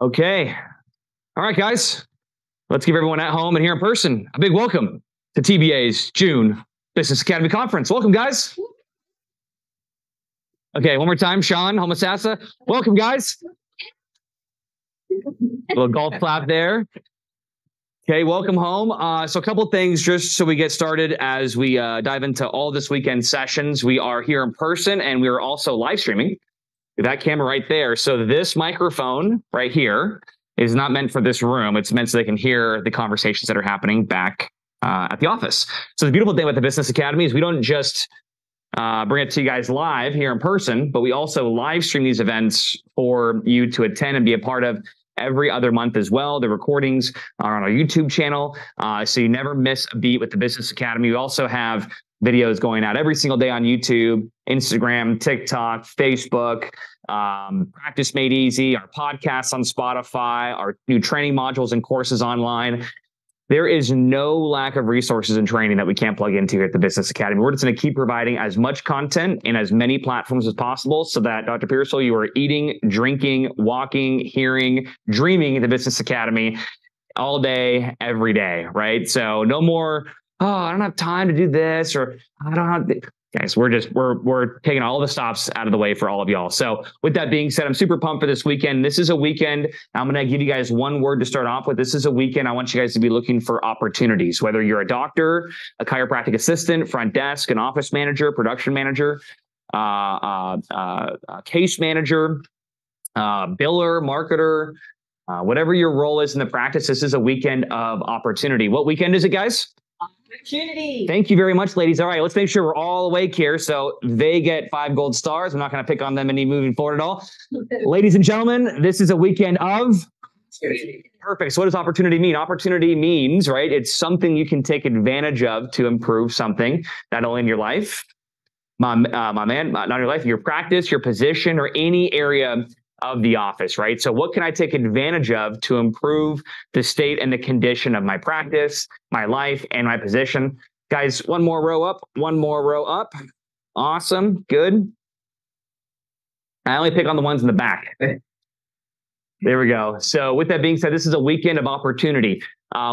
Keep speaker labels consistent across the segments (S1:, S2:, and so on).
S1: Okay. All right, guys. Let's give everyone at home and here in person a big welcome to TBA's June Business Academy Conference. Welcome, guys. Okay, one more time. Sean, Homosassa. Welcome, guys. A little golf clap there. Okay, welcome home. So a couple things just so we get started as we dive into all this weekend sessions. We are here in person and we are also live streaming. That camera right there. So this microphone right here is not meant for this room. It's meant so they can hear the conversations that are happening back at the office. So the beautiful thing about the Business Academy is we don't just bring it to you guys live here in person, but we also live stream these events for you to attend and be a part of every other month as well. The recordings are on our YouTube channel, so you never miss a beat with the Business Academy. We also have videos going out every single day on YouTube, Instagram, TikTok, Facebook, Practice Made Easy, our podcasts on Spotify, our new training modules and courses online. There is no lack of resources and training that we can't plug into here at the Business Academy. We're just going to keep providing as much content in as many platforms as possible so that, Dr. Pearsall, you are eating, drinking, walking, hearing, dreaming in the Business Academy all day, every day, right? So no more, oh, I don't have time to do this, or I don't have... Guys, we're taking all the stops out of the way for all of y'all. So with that being said, I'm super pumped for this weekend. This is a weekend. I'm going to give you guys one word to start off with. This is a weekend. I want you guys to be looking for opportunities, whether you're a doctor, a chiropractic assistant, front desk, an office manager, production manager, case manager, biller, marketer, whatever your role is in the practice. This is a weekend of opportunity. What weekend is it, guys?
S2: Opportunity.
S1: Thank you very much, ladies. All right, let's make sure we're all awake here. So they get 5 gold stars. I'm not going to pick on them any moving forward at all. Ladies and gentlemen, this is a weekend of perfect. So what does opportunity mean? Opportunity means, right, it's something you can take advantage of to improve something, not only in your life, not your life, your practice, your position, or any area of the office, right? So what can I take advantage of to improve the state and the condition of my practice, my life, and my position? Guys, one more row up, one more row up. Awesome, good. I only pick on the ones in the back. There we go. So with that being said, this is a weekend of opportunity.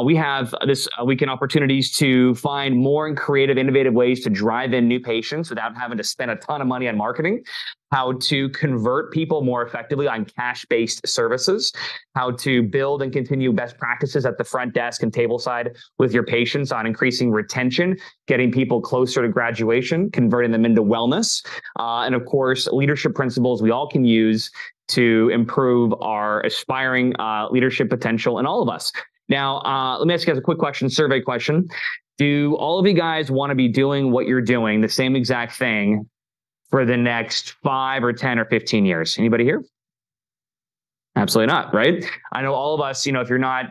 S1: We have this weekend opportunities to find more and creative, innovative ways to drive in new patients without having to spend a ton of money on marketing, how to convert people more effectively on cash-based services, how to build and continue best practices at the front desk and table side with your patients on increasing retention, getting people closer to graduation, converting them into wellness, and of course, leadership principles we all can use to improve our aspiring leadership potential in all of us. Now, let me ask you guys a quick question, survey question. Do all of you guys want to be doing what you're doing, the same exact thing, for the next 5 or 10 or 15 years? Anybody here? Absolutely not, right? I know all of us, if you're not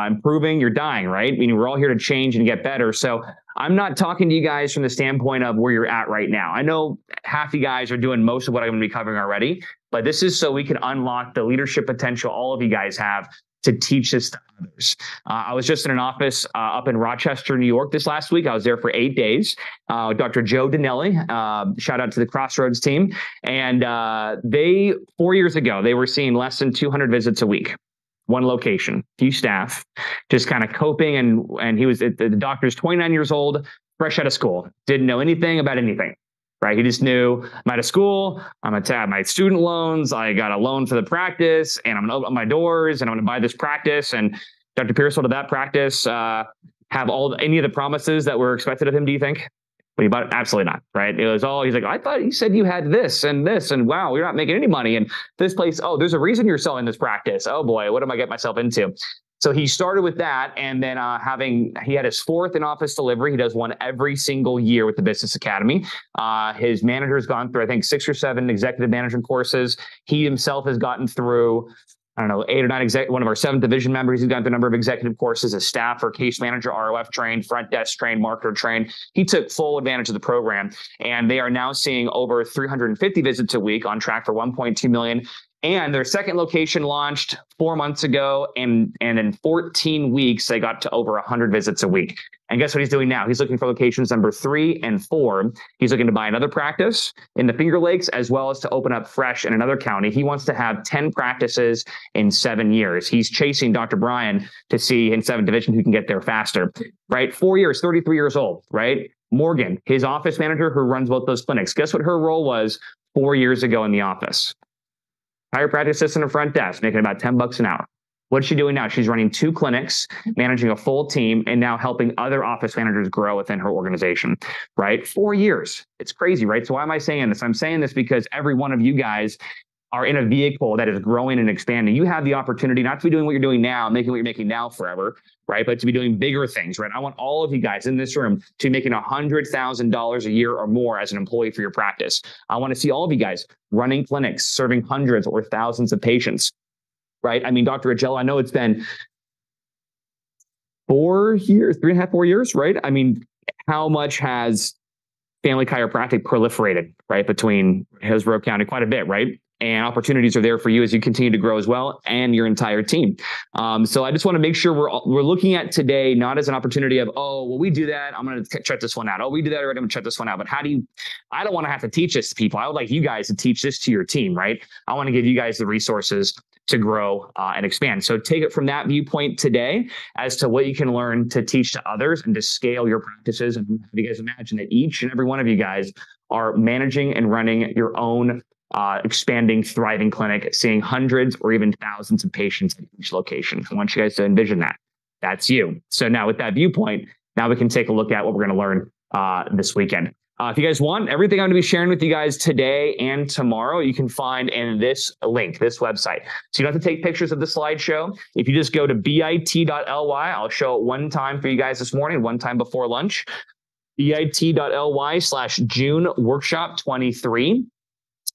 S1: improving, you're dying, right? I mean, we're all here to change and get better. So I'm not talking to you guys from the standpoint of where you're at right now. I know half you guys are doing most of what I'm going to be covering already, but this is so we can unlock the leadership potential all of you guys have to teach this to others. I was just in an office up in Rochester, New York this last week. I was there for 8 days. Dr. Joe Dinelli, shout out to the Crossroads team. And 4 years ago, they were seeing less than 200 visits a week. One location, few staff, just kind of coping. And he was, the doctor's 29 years old, fresh out of school, didn't know anything about anything. Right. He just knew I'm out of school. I'm going to have my student loans. I got a loan for the practice and I'm going to open up my doors and I'm going to buy this practice. And Dr. Pearsall, did that practice have any of the promises that were expected of him, do you think? When he bought it? Absolutely not. Right. It was all, he's like, I thought you said you had this and this and wow, you're not making any money. And this place, oh, there's a reason you're selling this practice. Oh boy, what am I getting myself into? So he started with that, and then he had his 4th in-office delivery. He does one every single year with the Business Academy. His manager's gone through, I think, 6 or 7 executive management courses. He himself has gotten through, I don't know, 8 or 9, one of our 7th division members. He's gone through a number of executive courses, his staff or case manager, ROF trained, front desk trained, marketer trained. He took full advantage of the program, and they are now seeing over 350 visits a week, on track for 1.2 million. And their second location launched 4 months ago, and in 14 weeks, they got to over 100 visits a week. And guess what he's doing now? He's looking for locations number 3 and 4. He's looking to buy another practice in the Finger Lakes, as well as to open up fresh in another county. He wants to have 10 practices in 7 years. He's chasing Dr. Brian to see in 7th division who can get there faster, right? 4 years, 33 years old, right? Morgan, his office manager who runs both those clinics. Guess what her role was 4 years ago in the office? Chiropractic assistant and front desk, making about $10 an hour. What's she doing now? She's running 2 clinics, managing a full team, and now helping other office managers grow within her organization, right? 4 years. It's crazy, right? So why am I saying this? I'm saying this because every one of you guys are in a vehicle that is growing and expanding. You have the opportunity not to be doing what you're doing now, making what you're making now forever, right? But to be doing bigger things, right? I want all of you guys in this room to be making $100,000 a year or more as an employee for your practice. I want to see all of you guys running clinics, serving hundreds or thousands of patients, right? I mean, Dr. Agello, I know it's been 4 years, 3.5, 4 years, right? I mean, how much has family chiropractic proliferated, right? Between Hillsborough County, quite a bit, right? And opportunities are there for you as you continue to grow as well, and your entire team. So I just want to make sure we're looking at today not as an opportunity of, oh, well, we do that, I'm going to check this one out. Oh, we do that already, I'm going to check this one out. But I don't want to have to teach this to people. I would like you guys to teach this to your team, right? I want to give you guys the resources to grow and expand. So take it from that viewpoint today as to what you can learn to teach to others and to scale your practices. And you guys imagine that each and every one of you guys are managing and running your own expanding, thriving clinic, seeing hundreds or even thousands of patients at each location. I want you guys to envision that. That's you. So now with that viewpoint, now we can take a look at what we're going to learn this weekend. If you guys want, everything I'm going to be sharing with you guys today and tomorrow, you can find in this link, this website. So you don't have to take pictures of the slideshow. If you just go to bit.ly, I'll show it one time for you guys this morning, one time before lunch, bit.ly/June workshop 23.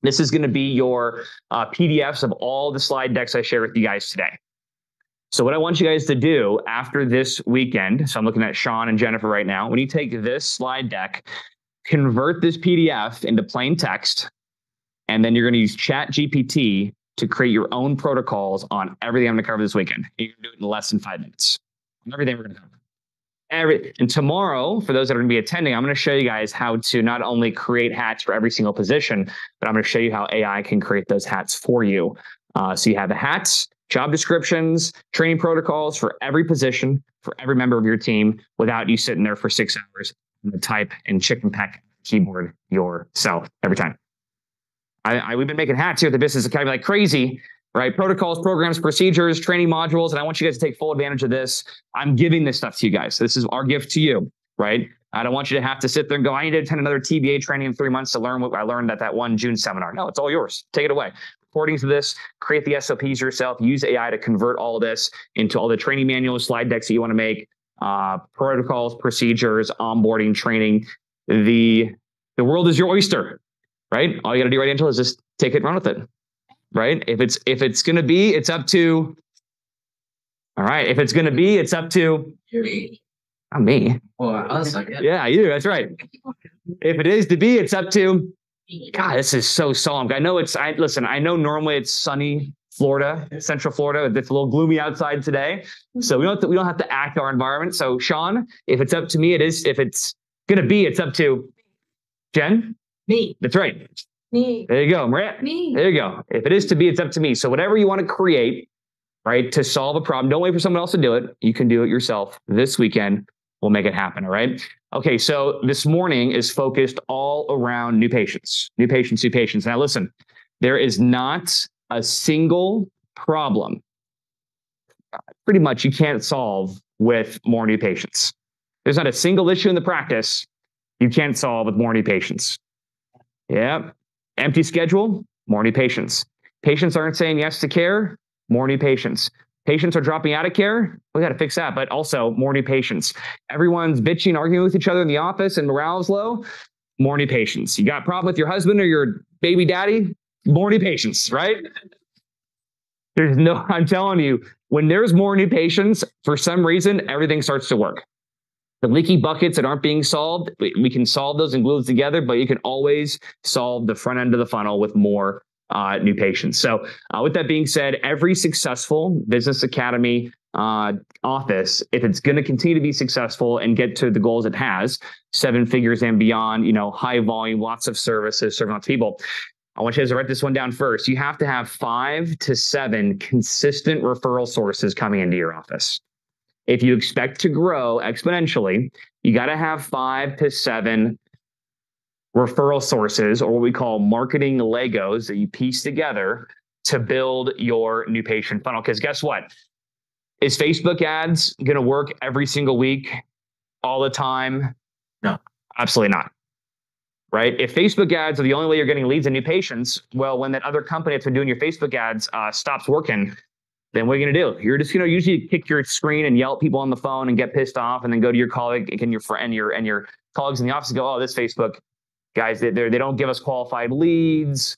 S1: This is going to be your PDFs of all the slide decks I share with you guys today. So what I want you guys to do after this weekend, so I'm looking at Sean and Jennifer right now, when you take this slide deck, convert this PDF into plain text, and then you're going to use ChatGPT to create your own protocols on everything I'm going to cover this weekend. You can do it in less than 5 minutes. On everything we're going to cover. And tomorrow, for those that are going to be attending, I'm going to show you guys how to not only create hats for every single position, but I'm going to show you how AI can create those hats for you. So you have the hats, job descriptions, training protocols for every position, for every member of your team, without you sitting there for 6 hours and type and chicken peck keyboard yourself every time. We've been making hats here at the Business Academy like crazy. Right? Protocols, programs, procedures, training modules. And I want you guys to take full advantage of this. I'm giving this stuff to you guys. This is our gift to you, right? I don't want you to have to sit there and go, I need to attend another TBA training in 3 months to learn what I learned at that one June seminar. No, it's all yours. Take it away. According to this, create the SOPs yourself, use AI to convert all of this into all the training manuals, slide decks that you want to make, protocols, procedures, onboarding, training. The world is your oyster, right? All you got to do right, Angela, is just take it and run with it. Right? If it's going to be, it's up to, all right. If it's going to be, it's up to not me.
S2: Well, us, I guess.
S1: Yeah, you. That's right. If it is to be, it's up to, God, this is so solemn. I know listen, I know normally it's sunny Florida, Central Florida. It's a little gloomy outside today. So we don't have to act our environment. So Sean, if it's up to me, it is. If it's going to be, it's up to Jen.
S3: Me.
S1: That's right.
S3: Me.
S1: There you go, Maria.
S3: Me.
S1: There you go. If it is to be, it's up to me. So whatever you want to create, right, to solve a problem, don't wait for someone else to do it. You can do it yourself this weekend. We'll make it happen. All right. Okay. So this morning is focused all around new patients. Now listen, there is not a single problem pretty much you can't solve with more new patients. There's not a single issue in the practice you can't solve with more new patients. Yeah. Empty schedule, more new patients. Patients aren't saying yes to care, more new patients. Patients are dropping out of care, we got to fix that, but also more new patients. Everyone's bitching, arguing with each other in the office and morale is low, more new patients. You got a problem with your husband or your baby daddy, more new patients, right? I'm telling you, when there's more new patients, for some reason, everything starts to work. The leaky buckets that aren't being solved, we can solve those and glue those together, but you can always solve the front end of the funnel with more new patients. So with that being said, every successful business academy office, if it's going to continue to be successful and get to the goals it has, 7 figures and beyond, high volume, lots of services, serving lots of people, I want you guys to write this one down first. You have to have 5 to 7 consistent referral sources coming into your office. If you expect to grow exponentially, you got to have 5 to 7 referral sources, or what we call marketing Legos, that you piece together to build your new patient funnel. Because guess what? Is Facebook ads going to work every single week, all the time? No, absolutely not. Right? If Facebook ads are the only way you're getting leads and new patients, well, when that other company that's been doing your Facebook ads stops working, then what are you going to do? You're just going to usually kick your screen and yell at people on the phone and get pissed off, and then go to your colleague and your friend and your colleagues in the office and go, "Oh, this Facebook guys, they don't give us qualified leads,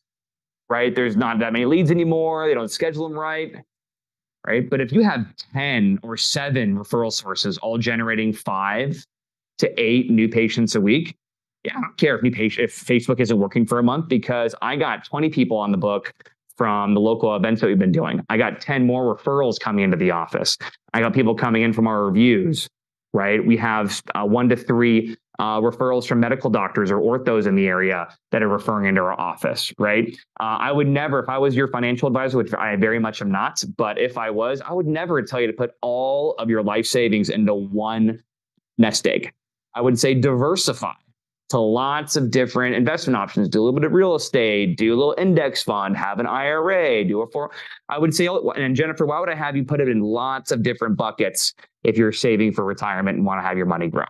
S1: right? There's not that many leads anymore. They don't schedule them right." Right? But if you have 10 or 7 referral sources, all generating 5 to 8 new patients a week, yeah, I don't care if Facebook isn't working for a month, because I got 20 people on the book from the local events that we've been doing. I got 10 more referrals coming into the office. I got people coming in from our reviews, right? We have 1 to 3 referrals from medical doctors or orthos in the area that are referring into our office, right? I would never, if I was your financial advisor, which I very much am not, but if I was, I would never tell you to put all of your life savings into one nest egg. I would say diversify to lots of different investment options. Do a little bit of real estate, do a little index fund, have an IRA, I would say, and Jennifer, why would I have you put it in lots of different buckets if you're saving for retirement and want to have your money grow?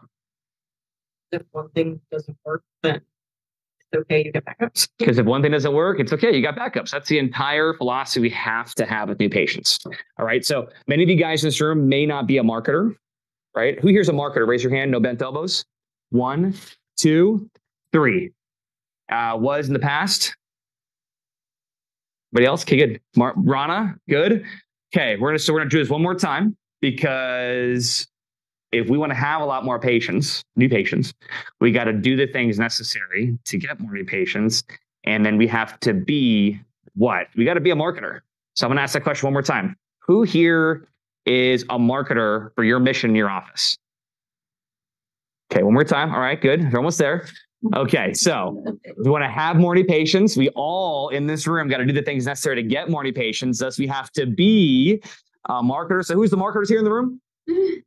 S2: If one thing doesn't work, then it's okay, you get backups.
S1: Because if one thing doesn't work, it's okay, you got backups. That's the entire philosophy we have to have with new patients. All right. So many of you guys in this room may not be a marketer, right? Who here's a marketer? Raise your hand. No bent elbows. 1, 2, 3. Was in the past. Anybody else? Okay, good. Rana, good. Okay, we're gonna do this one more time, because if we want to have a lot more patients, new patients, we got to do the things necessary to get more new patients. And then we have to be what? We got to be a marketer. So I'm going to ask that question one more time. Who here is a marketer for your mission in your office? Okay, one more time. All right, good. We're almost there. Okay, so we want to have more new patients. We all in this room got to do the things necessary to get more new patients. Thus, we have to be a marketer. So who's the marketers here in the room?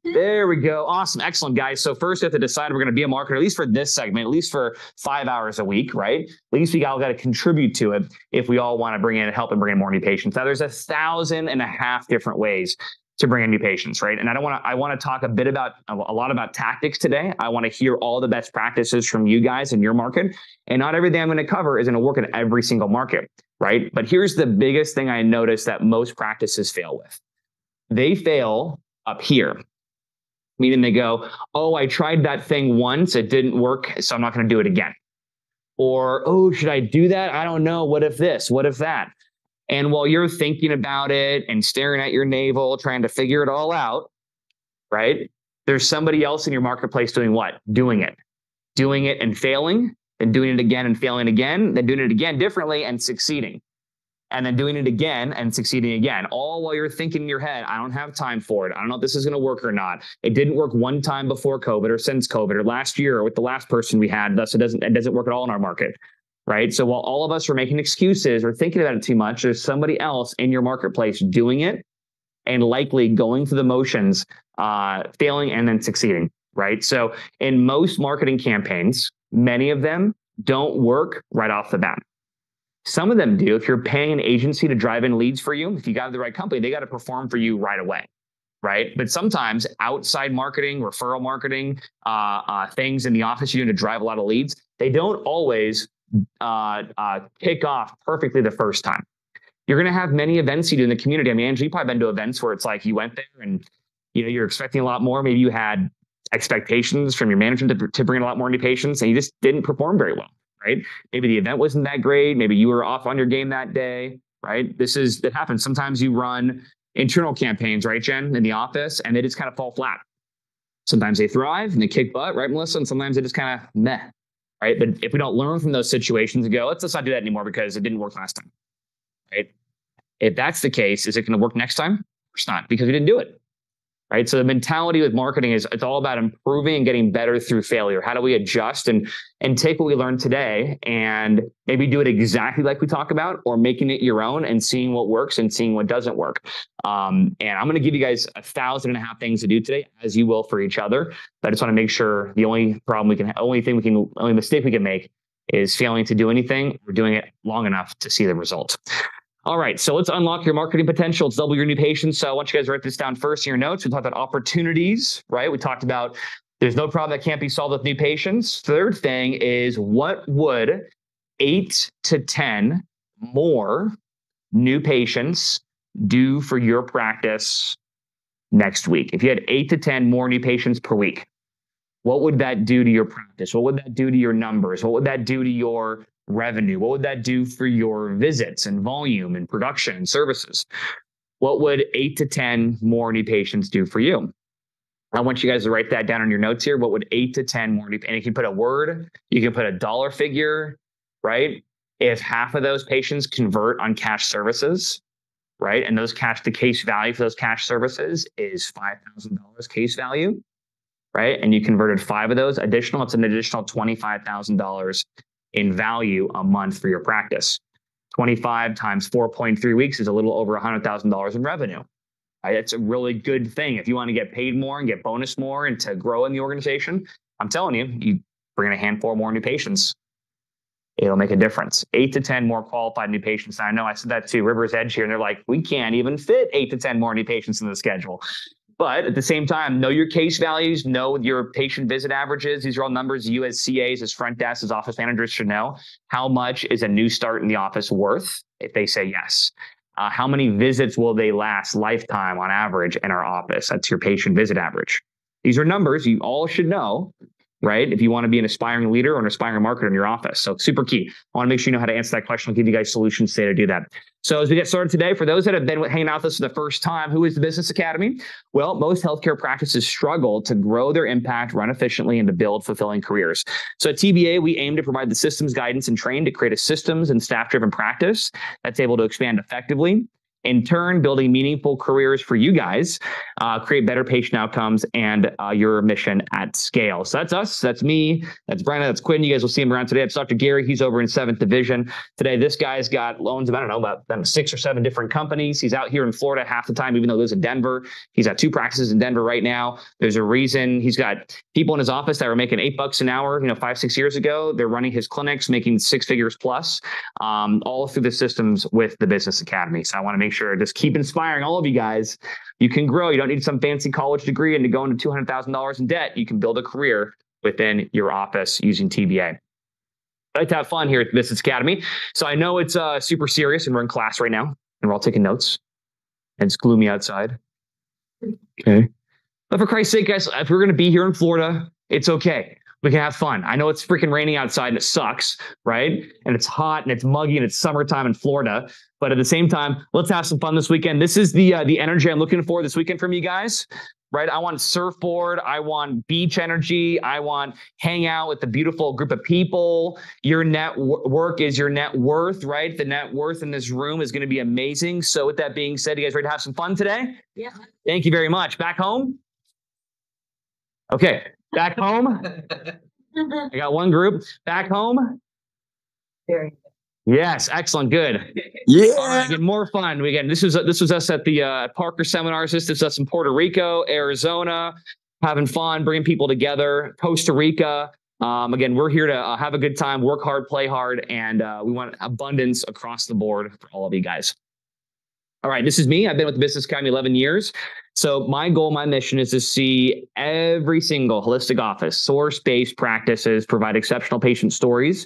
S1: There we go. Awesome. Excellent, guys. So first we have to decide we're going to be a marketer, at least for this segment, at least for 5 hours a week, right? At least we all got to contribute to it if we all want to bring in and help and bring in more new patients. Now there's 1,500 different ways to bring in new patients, right? And I want to talk a lot about tactics today. I want to hear all the best practices from you guys in your market. And not everything I'm going to cover is going to work in every single market, right? But here's the biggest thing I noticed that most practices fail with. They fail up here. Meaning they go, "Oh, I tried that thing once, it didn't work, so I'm not going to do it again." Or, "Oh, should I do that? I don't know. What if this? What if that?" And while you're thinking about it and staring at your navel, trying to figure it all out, right? There's somebody else in your marketplace doing what? Doing it and failing, then doing it again and failing again, then doing it again differently and succeeding. And then doing it again and succeeding again, all while you're thinking in your head, "I don't have time for it. I don't know if this is going to work or not. It didn't work one time before COVID or since COVID or last year or with the last person we had. Thus, it doesn't work at all in our market," right? So while all of us are making excuses or thinking about it too much, there's somebody else in your marketplace doing it and likely going through the motions, failing and then succeeding, right? So in most marketing campaigns, many of them don't work right off the bat. Some of them do. If you're paying an agency to drive in leads for you, if you got the right company, they got to perform for you right away, right? But sometimes outside marketing, referral marketing, things in the office you're doing to drive a lot of leads, they don't always kick off perfectly the first time. You're going to have many events you do in the community. I mean, Angela, you've probably been to events where it's like you went there and you're expecting a lot more. Maybe you had expectations from your management to bring in a lot more new patients, and you just didn't perform very well. Right? Maybe the event wasn't that great. Maybe you were off on your game that day, right? That happens. Sometimes you run internal campaigns, right, Jen, in the office, and they just kind of fall flat. Sometimes they thrive and they kick butt, right, Melissa? And sometimes they just kind of meh, right? But if we don't learn from those situations and go, let's not do that anymore because it didn't work last time, right? If that's the case, is it going to work next time? It's not, because we didn't do it. Right. So the mentality with marketing is it's all about improving and getting better through failure. How do we adjust and take what we learned today and maybe do it exactly like we talk about, or making it your own and seeing what works and seeing what doesn't work. And I'm going to give you guys 1,500 things to do today, as you will for each other. But I just want to make sure the only mistake we can make is failing to do anything or doing it long enough to see the result. All right, so let's unlock your marketing potential. Let's double your new patients. So I want you guys to write this down first in your notes. We talked about opportunities, right? We talked about there's no problem that can't be solved with new patients. Third thing is, what would 8 to 10 more new patients do for your practice next week? If you had 8 to 10 more new patients per week, what would that do to your practice? What would that do to your numbers? What would that do to your revenue? What would that do for your visits and volume and production and services? What would 8 to 10 more new patients do for you? I want you guys to write that down on your notes here. What would 8 to 10 more new, and you can put a word, you can put a dollar figure, right? If half of those patients convert on cash services, right? And the case value for those cash services is $5,000 case value, right? And you converted 5 of those additional, it's an additional $25,000 in value a month for your practice. 25 times 4.3 weeks is a little over $100,000 in revenue. Right? It's a really good thing. If you want to get paid more and get bonus more and to grow in the organization, I'm telling you, you bring in a handful more new patients, it'll make a difference. 8 to 10 more qualified new patients. And I know I said that to River's Edge here, and they're like, we can't even fit 8 to 10 more new patients in the schedule. But at the same time, know your case values, know your patient visit averages. These are all numbers you as CAs, as front desks, as office managers should know. How much is a new start in the office worth if they say yes? How many visits will they last lifetime on average in our office? That's your patient visit average. These are numbers you all should know, right? If you want to be an aspiring leader or an aspiring marketer in your office. So super key. I want to make sure you know how to answer that question. I'll give you guys solutions today to do that. So as we get started today, for those that have been hanging out with us for the first time, who is the Business Academy? Well, most healthcare practices struggle to grow their impact, run efficiently, and to build fulfilling careers. So at TBA, we aim to provide the systems, guidance, and train to create a systems and staff-driven practice that's able to expand effectively. In turn, building meaningful careers for you guys, create better patient outcomes, and your mission at scale. So that's us. That's me. That's Brandon. That's Quinn. You guys will see him around today. It's Dr. Gary. He's over in 7th Division. Today, this guy's got loans of, about 6 or 7 different companies. He's out here in Florida half the time, even though he lives in Denver. He's got 2 practices in Denver right now. There's a reason. He's got people in his office that were making $8 an hour, 5-6 years ago. They're running his clinics, making 6 figures plus, all through the systems with the Business Academy. So I want to make sure, just keep inspiring all of you guys. You can grow. You don't need some fancy college degree and to go into $200,000 in debt. You can build a career within your office using TBA. I like to have fun here at the Business Academy. So I know it's super serious and we're in class right now and we're all taking notes and it's gloomy outside. Okay. But for Christ's sake, guys, if we're going to be here in Florida, it's okay. We can have fun. I know it's freaking raining outside and it sucks, right? And it's hot and it's muggy and it's summertime in Florida. But at the same time, let's have some fun this weekend. This is the energy I'm looking for this weekend from you guys, right? I want surfboard. I want beach energy. I want hang out with a beautiful group of people. Your network is your net worth, right? The net worth in this room is going to be amazing. So with that being said, you guys ready to have some fun today?
S2: Yeah.
S1: Thank you very much. Back home? Okay. Back home? I got one group. Back home?
S2: Very good.
S1: Yes, excellent, good.
S3: Yeah.
S1: All right, again, more fun. This was us at the Parker Seminars. This is us in Puerto Rico, Arizona, having fun, bringing people together. Costa Rica. Again, we're here to have a good time, work hard, play hard, and we want abundance across the board for all of you guys. All right, this is me. I've been with the Business Academy 11 years. So my goal, my mission is to see every single holistic office, source-based practices, provide exceptional patient stories,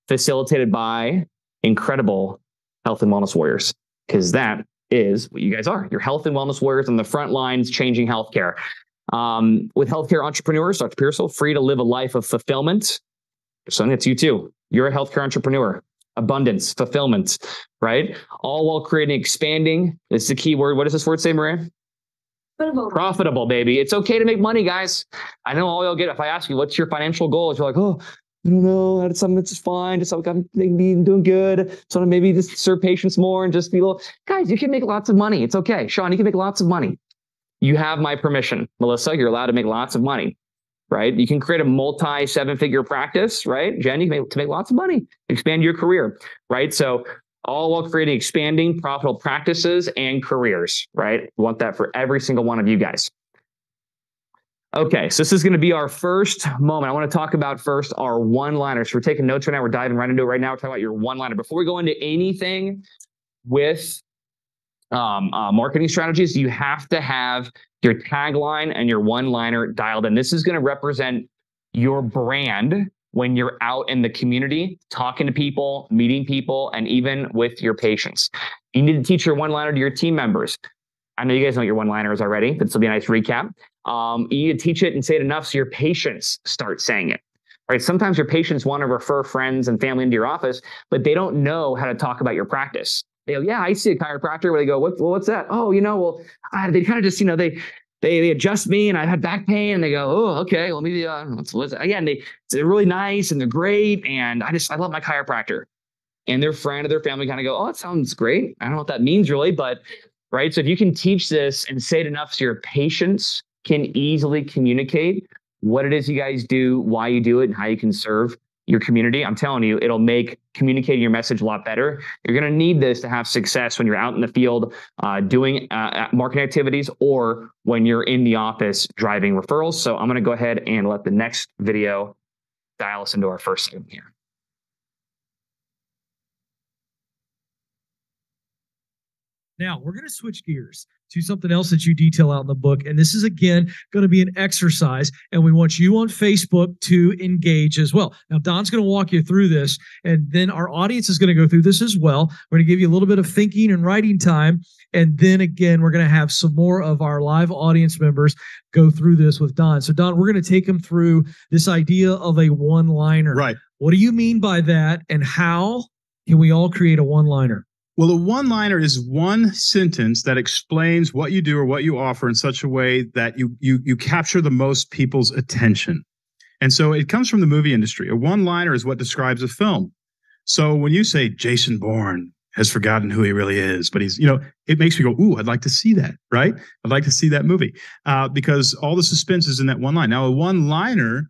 S1: facilitated by incredible health and wellness warriors, because that is what you guys are. You're health and wellness warriors on the front lines, changing healthcare. With healthcare entrepreneurs, Dr. Pearsall, free to live a life of fulfillment. So it's you too. You're a healthcare entrepreneur. Abundance, fulfillment, right? All while creating, expanding. This is the key word. What does this word say, Maria? Profitable, baby. It's okay to make money, guys. I know all y'all get, if I ask you, what's your financial goals? You're like, oh, I don't know. That's something that's just fine. Just like I'm maybe doing good. So maybe just serve patients more and just be a little, guys, you can make lots of money. It's okay. Sean, you can make lots of money. You have my permission. Melissa, you're allowed to make lots of money, right? You can create a multi 7-figure practice, right? Jen, you can make lots of money, expand your career, right? So all while creating expanding profitable practices and careers, right? We want that for every single one of you guys. Okay, so this is going to be our first moment. I want to talk about first our one-liners. So we're taking notes right now. We're diving right into it right now. We're talking about your one-liner. Before we go into anything with marketing strategies, you have to have your tagline and your one-liner dialed in. This is going to represent your brand when you're out in the community, talking to people, meeting people, and even with your patients. You need to teach your one-liner to your team members. I know you guys know what your one-liner is already, but this will be a nice recap. You need to teach it and say it enough so your patients start saying it. Right? Sometimes your patients want to refer friends and family into your office, but they don't know how to talk about your practice. They go, yeah, I see a chiropractor. Where they go, what's that? Oh, they kind of just, they adjust me and I've had back pain and they go, oh, okay, well, maybe, what's that? Yeah, and they're really nice and they're great. And I love my chiropractor. And their friend or their family kind of go, oh, that sounds great. I don't know what that means really, but right. So if you can teach this and say it enough so your patients can easily communicate what it is you guys do, why you do it, and how you can serve your community, I'm telling you, it'll make communicating your message a lot better. You're going to need this to have success when you're out in the field doing marketing activities or when you're in the office driving referrals. So I'm going to go ahead and let the next video dial us into our first segment here.
S3: Now, we're going to switch gears to something else that you detail out in the book. And this is, again, going to be an exercise. And we want you on Facebook to engage as well. Now, Don's going to walk you through this. And then our audience is going to go through this as well. We're going to give you a little bit of thinking and writing time. And then, again, we're going to have some more of our live audience members go through this with Don. So, Don, we're going to take them through this idea of a one-liner.
S4: Right.
S3: What do you mean by that? And how can we all create a one-liner?
S4: Well, a one-liner is one sentence that explains what you do or what you offer in such a way that you capture the most people's attention. And so it comes from the movie industry. A one-liner is what describes a film. So when you say Jason Bourne has forgotten who he really is, but he's, it makes me go, ooh, I'd like to see that, right? I'd like to see that movie because all the suspense is in that one line. Now, a one-liner,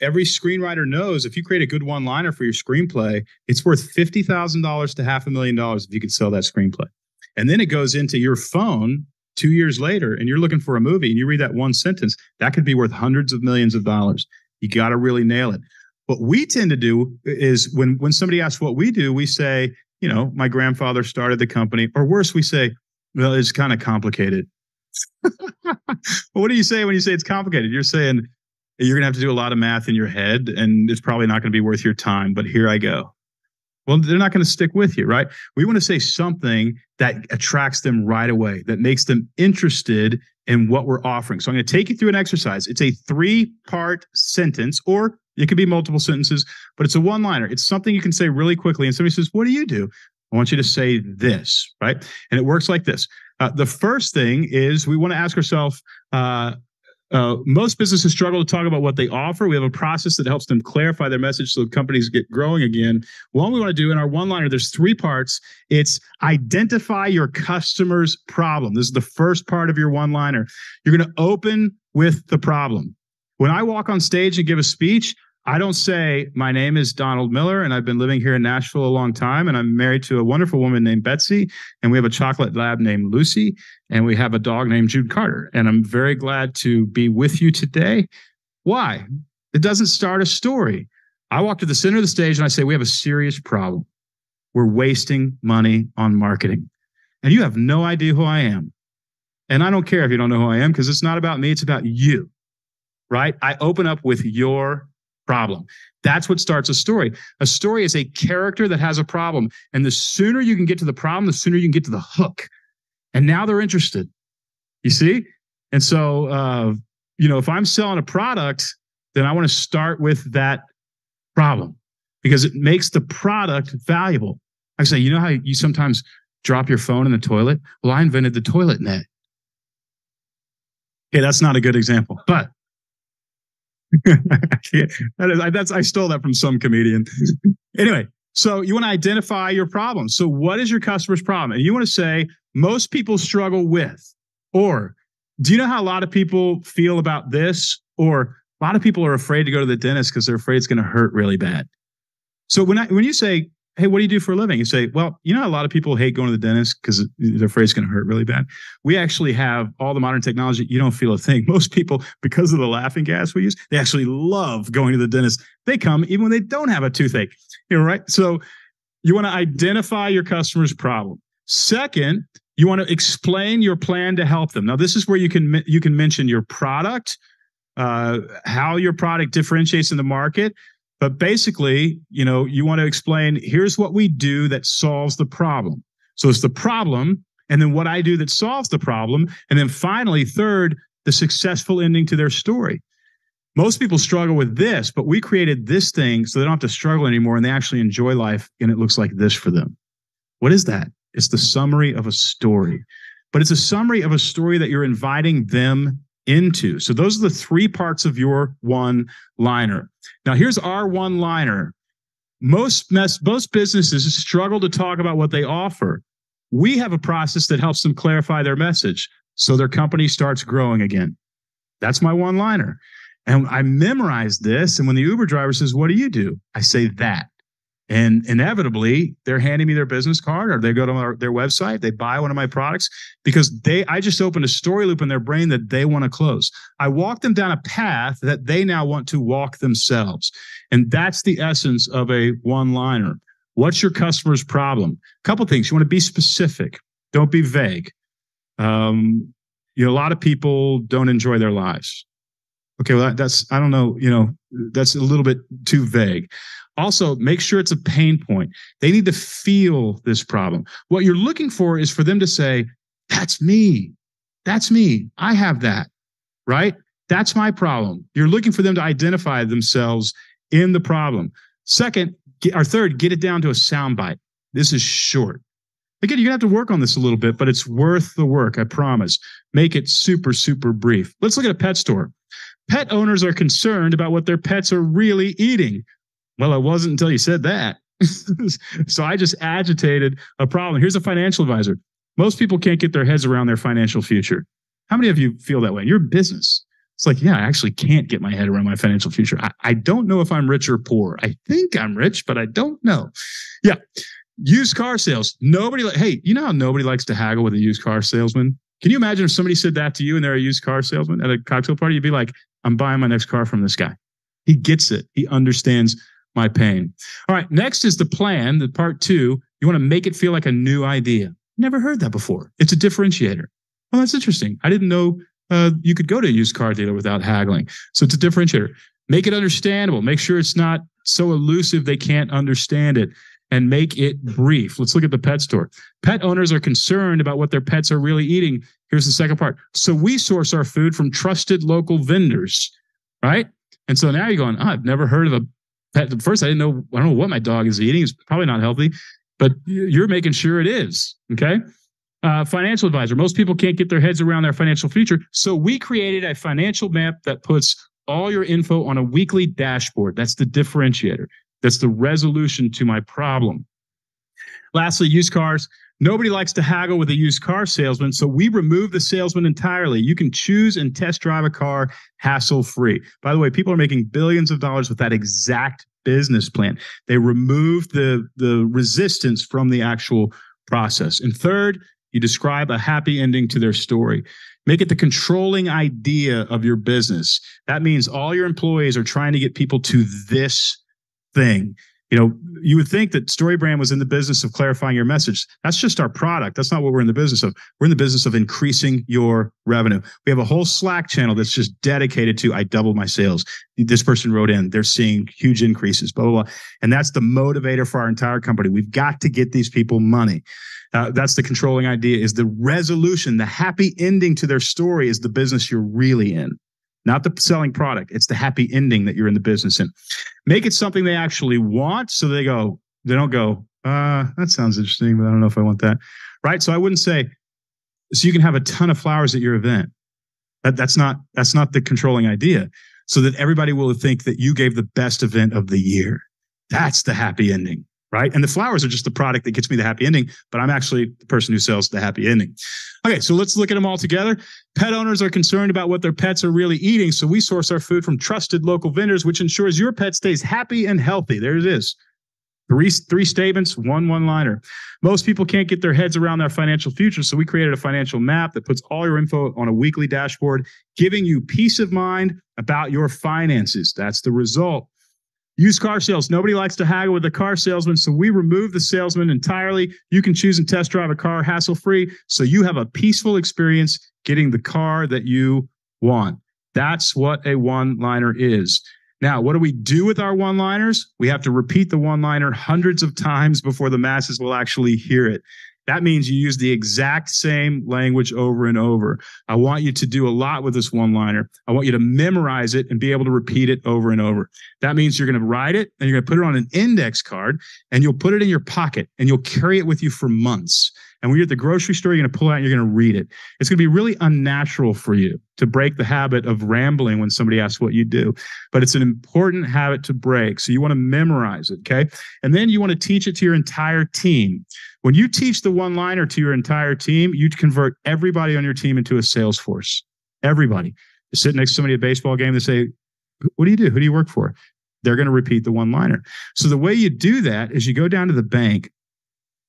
S4: every screenwriter knows if you create a good one-liner for your screenplay, it's worth $50,000 to $500,000 if you could sell that screenplay. And then it goes into your phone 2 years later and you're looking for a movie and you read that one sentence, that could be worth hundreds of millions of dollars. You got to really nail it. What we tend to do is when somebody asks what we do, we say, my grandfather started the company, or worse, we say, well, it's kind of complicated. Well, what do you say when you say it's complicated? You're saying, you're going to have to do a lot of math in your head, and it's probably not going to be worth your time, but here I go. Well, they're not going to stick with you, right? We want to say something that attracts them right away, that makes them interested in what we're offering. So I'm going to take you through an exercise. It's a 3-part sentence, or it could be multiple sentences, but it's a one-liner. It's something you can say really quickly, and somebody says, what do you do? I want you to say this, right? And it works like this. The first thing is we want to ask ourselves, most businesses struggle to talk about what they offer. We have a process that helps them clarify their message so companies get growing again. What we want to do in our one-liner, there's 3 parts. It's identify your customer's problem. This is the first part of your one-liner. You're going to open with the problem. When I walk on stage and give a speech, I don't say, my name is Donald Miller, and I've been living here in Nashville a long time, and I'm married to a wonderful woman named Betsy, and we have a chocolate lab named Lucy, and we have a dog named Jude Carter, and I'm very glad to be with you today. Why? It doesn't start a story. I walk to the center of the stage, and I say, we have a serious problem. We're wasting money on marketing, and you have no idea who I am. And I don't care if you don't know who I am, because it's not about me, it's about you, right? I open up with your problem. That's what starts a story. A story is a character that has a problem. And the sooner you can get to the problem, the sooner you can get to the hook. And now they're interested. You see? And so, if I'm selling a product, then I want to start with that problem because it makes the product valuable. I say, you know how you sometimes drop your phone in the toilet? Well, I invented the toilet net. Okay, that's not a good example, but I stole that from some comedian. Anyway, so you want to identify your problem. So what is your customer's problem? And you want to say, most people struggle with, or do you know how a lot of people feel about this? Or a lot of people are afraid to go to the dentist because they're afraid it's going to hurt really bad. So when you say, hey, what do you do for a living? You say, well, you know, a lot of people hate going to the dentist because they're afraid it's going to hurt really bad. We actually have all the modern technology. You don't feel a thing. Most people, because of the laughing gas we use, they actually love going to the dentist. They come even when they don't have a toothache. You know, right? So you want to identify your customer's problem. Second, you want to explain your plan to help them. Now, this is where you can mention your product, how your product differentiates in the market. But basically, you know, you want to explain, here's what we do that solves the problem. So it's the problem, and then what I do that solves the problem. And then finally, third, the successful ending to their story. Most people struggle with this, but we created this thing so they don't have to struggle anymore and they actually enjoy life, and it looks like this for them. What is that? It's the summary of a story. But it's a summary of a story that you're inviting them into. So those are the three parts of your one-liner. Now, here's our one-liner. Most businesses struggle to talk about what they offer. We have a process that helps them clarify their message so their company starts growing again. That's my one-liner. And I memorized this. And when the Uber driver says, what do you do? I say that. And inevitably, they're handing me their business card, or they go to their website, they buy one of my products because I just opened a story loop in their brain that they want to close. I walk them down a path that they now want to walk themselves. And that's the essence of a one-liner. What's your customer's problem? A couple things. You want to be specific. Don't be vague. A lot of people don't enjoy their lives. Okay, well, I don't know, that's a little bit too vague. Also, make sure it's a pain point. They need to feel this problem. What you're looking for is for them to say, that's me. That's me. I have that, right? That's my problem. You're looking for them to identify themselves in the problem. Third, get it down to a soundbite. This is short. Again, you're going to have to work on this a little bit, but it's worth the work, I promise. Make it super, super brief. Let's look at a pet store. Pet owners are concerned about what their pets are really eating. Well, it wasn't until you said that. So I just agitated a problem. Here's a financial advisor. Most people can't get their heads around their financial future. How many of you feel that way? You're in business. It's like, yeah, I actually can't get my head around my financial future. I don't know if I'm rich or poor. I think I'm rich, but I don't know. Yeah. Used car sales. Hey, you know how nobody likes to haggle with a used car salesman? Can you imagine if somebody said that to you and they're a used car salesman at a cocktail party? You'd be like, I'm buying my next car from this guy. He gets it. He understands my pain. All right. Next is the plan, the part 2. You want to make it feel like a new idea. Never heard that before. It's a differentiator. Well, that's interesting. I didn't know you could go to a used car dealer without haggling. So it's a differentiator. Make it understandable. Make sure it's not so elusive they can't understand it. And make it brief. Let's look at the pet store. Pet owners are concerned about what their pets are really eating. Here's the second part. So we source our food from trusted local vendors, right? And so now you're going, I've never heard of a pet. At first, I don't know what my dog is eating. It's probably not healthy, but you're making sure it is, okay? Financial advisor. Most people can't get their heads around their financial future. So we created a financial map that puts all your info on a weekly dashboard. That's the differentiator. That's the resolution to my problem. Lastly, used cars. Nobody likes to haggle with a used car salesman, so we remove the salesman entirely. You can choose and test drive a car hassle-free. By the way, people are making billions of dollars with that exact business plan. They remove the resistance from the actual process. And third, you describe a happy ending to their story. Make it the controlling idea of your business. That means all your employees are trying to get people to this thing. You would think that StoryBrand was in the business of clarifying your message. That's just our product. That's not what we're in the business of. We're in the business of increasing your revenue. We have a whole Slack channel that's just dedicated to, I doubled my sales. This person wrote in, they're seeing huge increases, blah, blah, blah. And that's the motivator for our entire company. We've got to get these people money. That's the controlling idea, is the resolution, the happy ending to their story is the business you're really in. Not the selling product. It's the happy ending that you're in the business in. Make it something they actually want. So they don't go, that sounds interesting, but I don't know if I want that. Right. So I wouldn't say, so you can have a ton of flowers at your event. That's not the controlling idea. so that everybody will think that you gave the best event of the year. That's the happy ending, right? And the flowers are just the product that gets me the happy ending, but I'm actually the person who sells the happy ending. Okay, so let's look at them all together. Pet owners are concerned about what their pets are really eating, so we source our food from trusted local vendors, which ensures your pet stays happy and healthy. There it is. Three statements, one-liner. Most people can't get their heads around their financial future, so we created a financial map that puts all your info on a weekly dashboard, giving you peace of mind about your finances. That's the result. Used car sales. Nobody likes to haggle with a car salesman, so we remove the salesman entirely. You can choose and test drive a car hassle-free, so you have a peaceful experience getting the car that you want. That's what a one-liner is. Now, what do we do with our one-liners? We have to repeat the one-liner hundreds of times before the masses will actually hear it. That means you use the exact same language over and over. I want you to do a lot with this one-liner. I want you to memorize it and be able to repeat it over and over. That means you're going to write it and you're going to put it on an index card and you'll put it in your pocket and you'll carry it with you for months. And when you're at the grocery store, you're going to pull it out and you're going to read it. It's going to be really unnatural for you to break the habit of rambling when somebody asks what you do. But it's an important habit to break. So you want to memorize it, okay? And then you want to teach it to your entire team. When you teach the one-liner to your entire team, you convert everybody on your team into a sales force. Everybody. You sit next to somebody at a baseball game, they say, what do you do? Who do you work for? They're going to repeat the one-liner. So the way you do that is you go down to the bank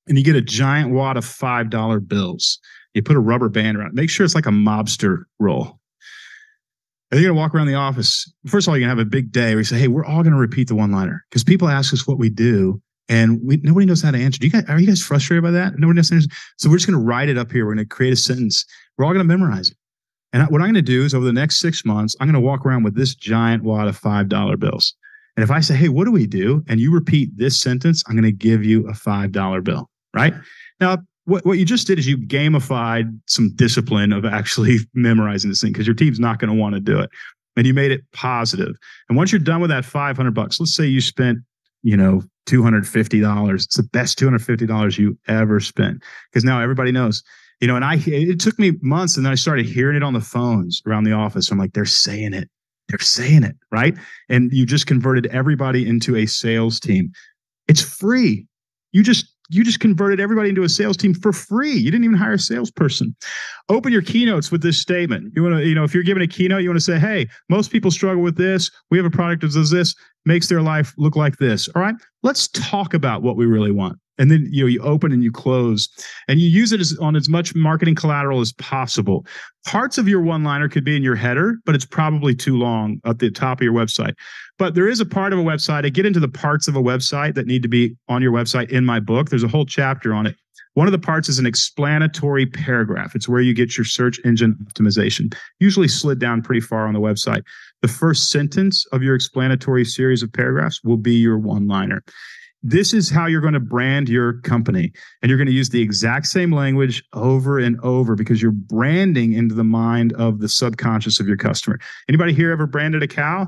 S4: and you get a giant wad of $5 bills. You put a rubber band around it. Make sure it's like a mobster roll. And you're going to walk around the office. First of all, you're going to have a big day where you say, hey, we're all going to repeat the one-liner because people ask us what we do. And nobody knows how to answer. Are you guys frustrated by that? Nobody knows how to answer. So we're just going to write it up here. We're going to create a sentence. We're all going to memorize it. And what I'm going to do is over the next 6 months, I'm going to walk around with this giant wad of $5 bills. And if I say, hey, what do we do? And you repeat this sentence, I'm going to give you a $5 bill, right? Now, what you just did is you gamified some discipline of actually memorizing this thing because your team's not going to want to do it. And you made it positive. And once you're done with that $500, let's say you spent, $250. It's the best $250 you ever spent because now everybody knows, and it took me months and then I started hearing it on the phones around the office. I'm like, they're saying it, right? And you just converted everybody into a sales team. It's free. You just converted everybody into a sales team for free. You didn't even hire a salesperson. Open your keynotes with this statement. You want to, if you're giving a keynote, you want to say, hey, most people struggle with this. We have a product that does this, makes their life look like this. All right, let's talk about what we really want. And then you open and you close and you use it on as much marketing collateral as possible. Parts of your one-liner could be in your header, but it's probably too long at the top of your website. But there is a part of a website. I get into the parts of a website that need to be on your website in my book. There's a whole chapter on it. One of the parts is an explanatory paragraph. It's where you get your search engine optimization, usually slid down pretty far on the website. The first sentence of your explanatory series of paragraphs will be your one-liner. This is how you're going to brand your company. And you're going to use the exact same language over and over because you're branding into the mind of the subconscious of your customer. Anybody here ever branded a cow?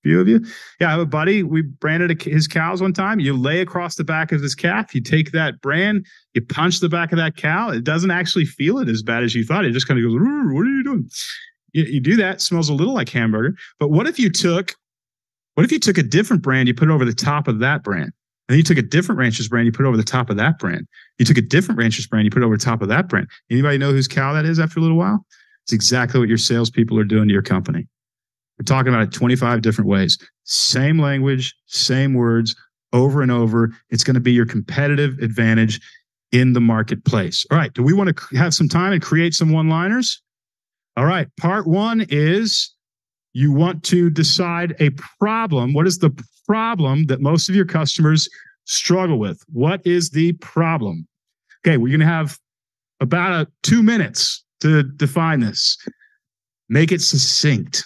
S4: Few of you? Yeah, I have a buddy. We branded his cows one time. You lay across the back of his calf. You take that brand, you punch the back of that cow. It doesn't actually feel it as bad as you thought. It just kind of goes, what are you doing? You do that. It smells a little like hamburger. But what if you took a different brand, you put it over the top of that brand? And then you took a different rancher's brand, you put it over the top of that brand. You took a different rancher's brand, you put it over the top of that brand. Anybody know whose cow that is after a little while? It's exactly what your salespeople are doing to your company. We're talking about it 25 different ways. Same language, same words, over and over. It's going to be your competitive advantage in the marketplace. All right. Do we want to have some time and create some one-liners? All right. Part one is you want to decide a problem. What is the problem that most of your customers struggle with? What is the problem? Okay. We're going to have about 2 minutes to define this. Make it succinct.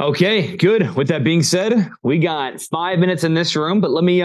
S1: Okay, good. With that being said, we got 5 minutes in this room, but let me,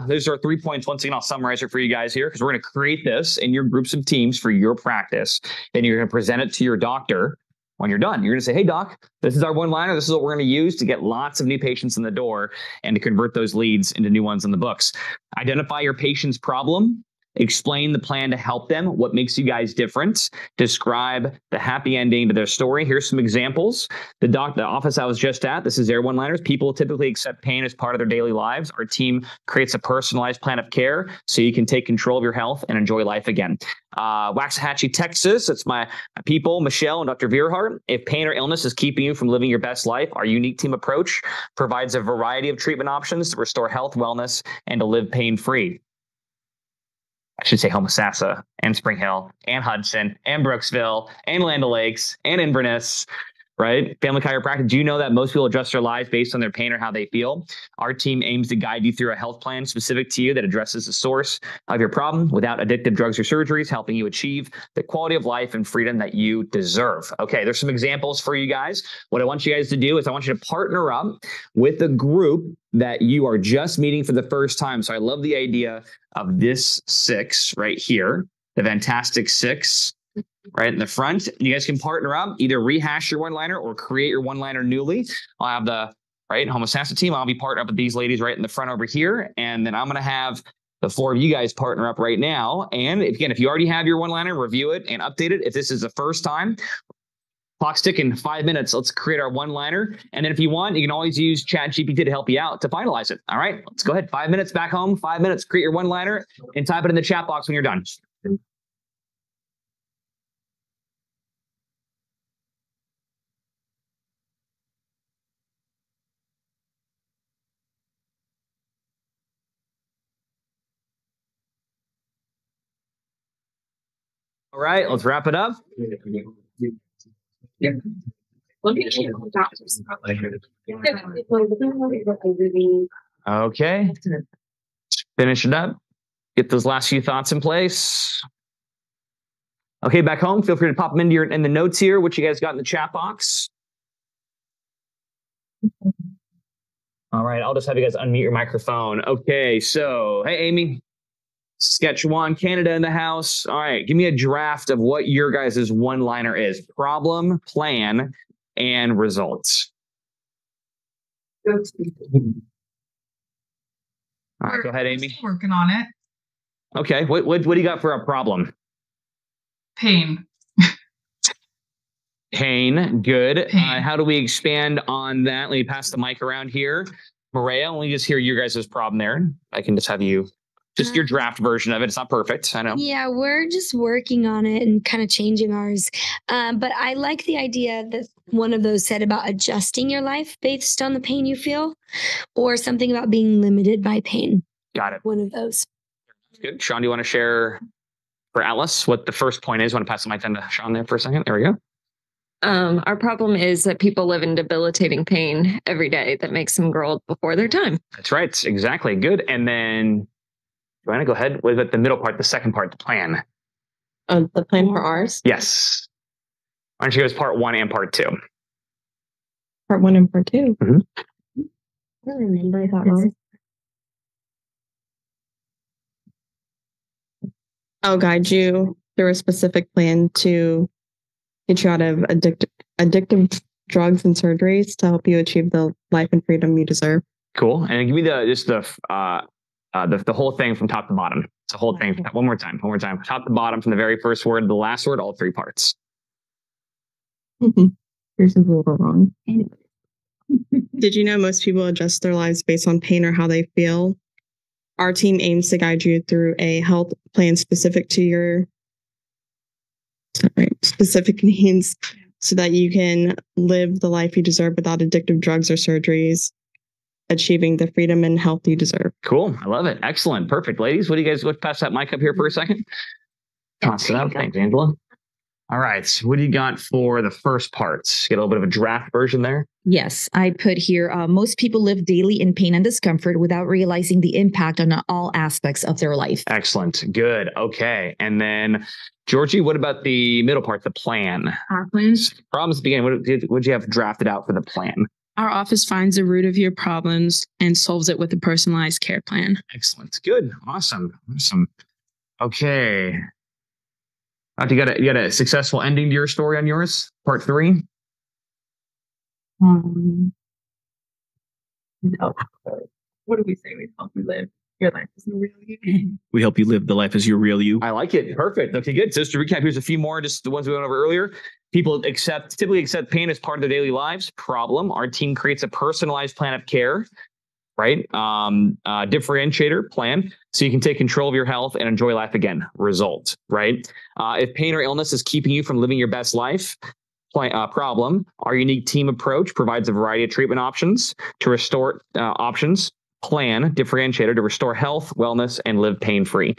S1: there's our 3 points. Once again, I'll summarize it for you guys here because we're going to create this in your groups of teams for your practice. Then you're going to present it to your doctor when you're done. You're going to say, hey, doc, this is our one-liner. This is what we're going to use to get lots of new patients in the door and to convert those leads into new ones in the books. Identify your patient's problem. Explain the plan to help them. What makes you guys different? Describe the happy ending to their story. Here's some examples. The office I was just at, this is their one-liners. People typically accept pain as part of their daily lives. Our team creates a personalized plan of care so you can take control of your health and enjoy life again. Waxahachie, Texas. It's my people, Michelle and Dr. Veerhart. If pain or illness is keeping you from living your best life, our unique team approach provides a variety of treatment options to restore health, wellness, and to live pain-free. I should say Homosassa and Spring Hill and Hudson and Brooksville and Land O'Lakes and Inverness, right? Family Chiropractic. Do you know that most people adjust their lives based on their pain or how they feel? Our team aims to guide you through a health plan specific to you that addresses the source of your problem without addictive drugs or surgeries, helping you achieve the quality of life and freedom that you deserve. Okay, there's some examples for you guys. What I want you guys to do is I want you to partner up with a group that you are just meeting for the first time. So I love the idea of this 6 right here, the Fantastic 6. Right in the front, you guys can partner up, either rehash your one-liner or create your one-liner newly. I'll have the Homosassa team. I'll be partnered up with these ladies right in the front over here. And then I'm going to have the 4 of you guys partner up right now. And if you already have your one-liner, review it and update it. If this is the first time, clock's ticking, 5 minutes. Let's create our one-liner. And then if you want, you can always use ChatGPT to help you out to finalize it. All right, let's go ahead. 5 minutes back home, 5 minutes, create your one-liner and type it in the chat box when you're done. All right, let's wrap it up. Okay, finish it up. Get those last few thoughts in place. Okay, back home, feel free to pop them in the notes here, what you guys got in the chat box. All right, I'll just have you guys unmute your microphone. Okay, so, hey, Amy. Saskatchewan, Canada in the house. All right, give me a draft of what your guys' one-liner is. Problem, plan, and results. All right, go ahead, Amy.
S5: Working on it.
S1: Okay, what do you got for a problem?
S5: Pain.
S1: Pain, good.
S5: Pain.
S1: How do we expand on that? Let me pass the mic around here. Maria, let me just hear your guys' problem there. I can just have you... Just your draft version of it. It's not perfect. I know.
S6: Yeah, we're just working on it and kind of changing ours. But I like the idea that one of those said about adjusting your life based on the pain you feel, or something about being limited by pain.
S1: Got it.
S6: One of those.
S1: Good. Sean, do you want to share for Atlas what the first point is? Want to pass the mic down to Sean there for a second? There we go.
S7: Our problem is that people live in debilitating pain every day that makes them grow old before their time.
S1: That's right. Exactly. Good. And then... Joanna, go ahead. What about the middle part, the second part, the plan?
S7: The plan for ours?
S1: Yes. Why don't you guys part 1 and part 2?
S7: Part 1 and part 2?
S1: Mm-hmm.
S6: I don't remember that one.
S8: I'll guide you through a specific plan to get you out of addictive drugs and surgeries to help you achieve the life and freedom you deserve.
S1: Cool. And give me the whole thing from top to bottom. It's a whole thing. One more time. Top to bottom, from the very first word to the last word, all 3 parts.
S8: Yours is a little wrong. Did you know most people adjust their lives based on pain or how they feel? Our team aims to guide you through a health plan specific to your specific needs so that you can live the life you deserve without addictive drugs or surgeries, achieving the freedom and health you deserve.
S1: Cool. I love it. Excellent. Perfect. Ladies, what do you guys, let's pass that mic up here for a second. Toss it up. Thanks, Angela. All right. What do you got for the first part? Get a little bit of a draft version there.
S9: Yes, I put here, most people live daily in pain and discomfort without realizing the impact on all aspects of their life.
S1: Excellent. Good. Okay. And then, Georgie, what about the middle part, the plan?
S10: Our plans.
S1: Problems begin. What did you have drafted out for the plan?
S10: Our office finds the root of your problems and solves it with a personalized care plan.
S1: Excellent. Good. Awesome. Okay. You got a successful ending to your story on yours? Part 3?
S2: No. What do we say? We help you live
S8: Your life is real you.
S11: We help you live the life as your real you.
S1: I like it. Perfect. Okay, good. So just to recap, here's a few more, just the ones we went over earlier. People typically accept pain as part of their daily lives. Problem. Our team creates a personalized plan of care, right? Differentiator plan. So you can take control of your health and enjoy life again. Result, right? If pain or illness is keeping you from living your best life, problem. Our unique team approach provides a variety of treatment options to restore options. Plan, differentiator to restore health, wellness, and live pain-free.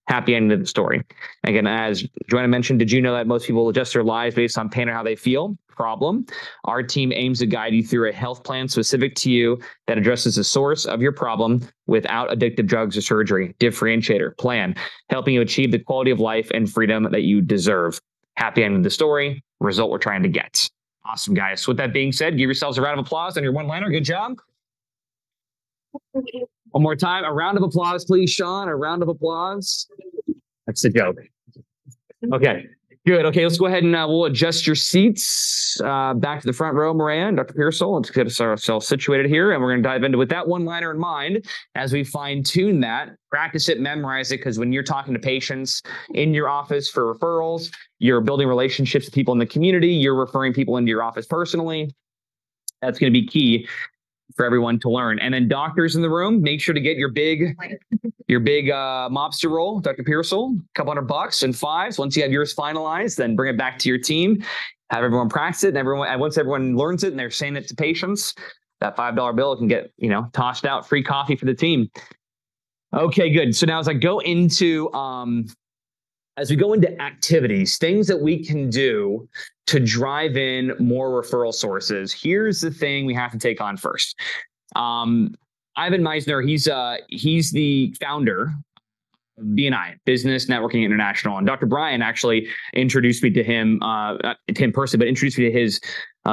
S1: Happy ending of the story. Again, as Joanna mentioned, did you know that most people adjust their lives based on pain or how they feel? Problem. Our team aims to guide you through a health plan specific to you that addresses the source of your problem without addictive drugs or surgery. Differentiator. Plan. Helping you achieve the quality of life and freedom that you deserve. Happy ending of the story. Result we're trying to get. Awesome, guys. So with that being said, give yourselves a round of applause on your one-liner. Good job. One more time, a round of applause, please, Sean. A round of applause. That's the joke. Okay, good. Okay, let's go ahead and we'll adjust your seats back to the front row, Maria and Dr. Pearsall. Let's get ourselves situated here, and we're going to dive into with that one-liner in mind as we fine-tune that, practice it, memorize it, because when you're talking to patients in your office for referrals, you're building relationships with people in the community, you're referring people into your office personally. That's going to be key for everyone to learn. And then doctors in the room, make sure to get your big mobster roll, Dr. Pearsall, a couple $100 and fives. Once you have yours finalized, then bring it back to your team, have everyone practice it. And once everyone learns it and they're saying it to patients, that $5 bill can get, tossed out, free coffee for the team. Okay, good. So now as we go into activities, things that we can do to drive in more referral sources, here's the thing we have to take on first. Ivan Meisner, he's the founder of BNI, Business Networking International. And Dr. Brian actually introduced me to him, not to him personally, but introduced me to his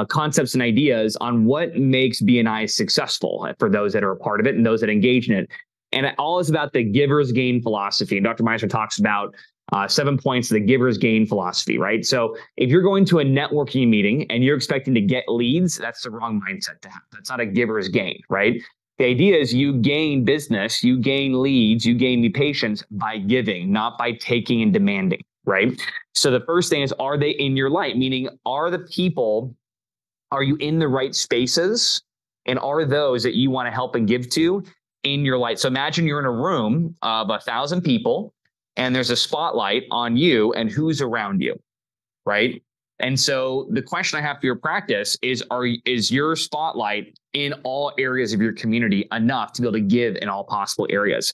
S1: concepts and ideas on what makes BNI successful for those that are a part of it and those that engage in it. And it all is about the giver's gain philosophy. And Dr. Meisner talks about 7 points of the giver's gain philosophy, right? So if you're going to a networking meeting and you're expecting to get leads, that's the wrong mindset to have. That's not a giver's gain, right? The idea is you gain business, you gain leads, you gain new patients by giving, not by taking and demanding, right? So the first thing is, are they in your light? Meaning, are you in the right spaces? And are those that you want to help and give to in your light? So imagine you're in a room of 1,000 people, and there's a spotlight on you and who's around you, right? And so the question I have for your practice is your spotlight in all areas of your community enough to be able to give in all possible areas?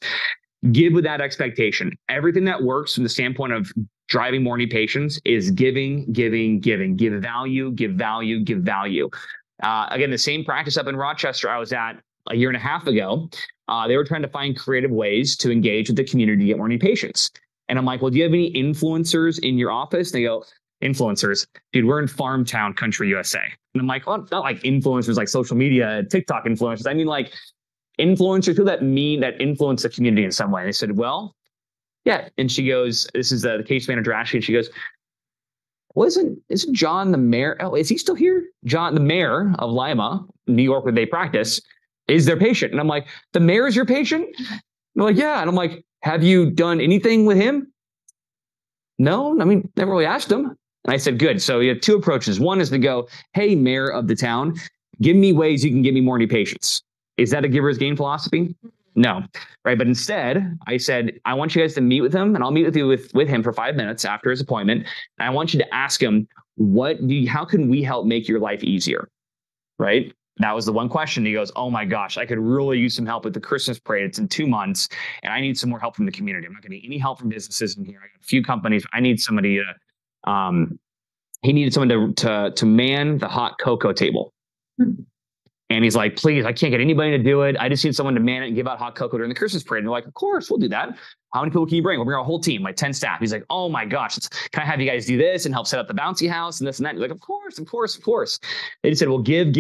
S1: Give with that expectation. Everything that works from the standpoint of driving more new patients is giving. Give value, give value, give value. Again, the same practice up in Rochester I was at a year and a half ago. They were trying to find creative ways to engage with the community to get more new patients. And I'm like, well, do you have any influencers in your office? And they go, influencers? Dude, we're in farm town country, USA. And I'm like, well, not like influencers like social media, TikTok influencers. I mean like influencers, people that influence the community in some way. And they said, well, yeah. And she goes, this is the case manager, Ashley. And she goes, well, isn't John the mayor? Oh, is he still here? John, the mayor of Lima, New York, where they practice, is their patient. And I'm like, the mayor is your patient? And they're like, yeah. And I'm like, have you done anything with him? No, I mean, never really asked him. And I said, good. So you have two approaches. One is to go, hey, mayor of the town, give me ways you can get me more new patients. Is that a giver's gain philosophy? No, right? But instead, I said, I want you guys to meet with him, and I'll meet with you with him for 5 minutes after his appointment. And I want you to ask him, how can we help make your life easier? Right? That was the one question. He goes, oh my gosh, I could really use some help with the Christmas parade. It's in 2 months, and I need some more help from the community. I'm not going to get any help from businesses in here. I got a few companies. I need somebody to, he needed someone to man the hot cocoa table. And he's like, please, I can't get anybody to do it. I just need someone to man it and give out hot cocoa during the Christmas parade. And they're like, of course, we'll do that. How many people can you bring? We'll bring our whole team, like 10 staff. He's like, oh my gosh, can I have you guys do this and help set up the bouncy house and this and that? And he's like, of course. They just said, well, give.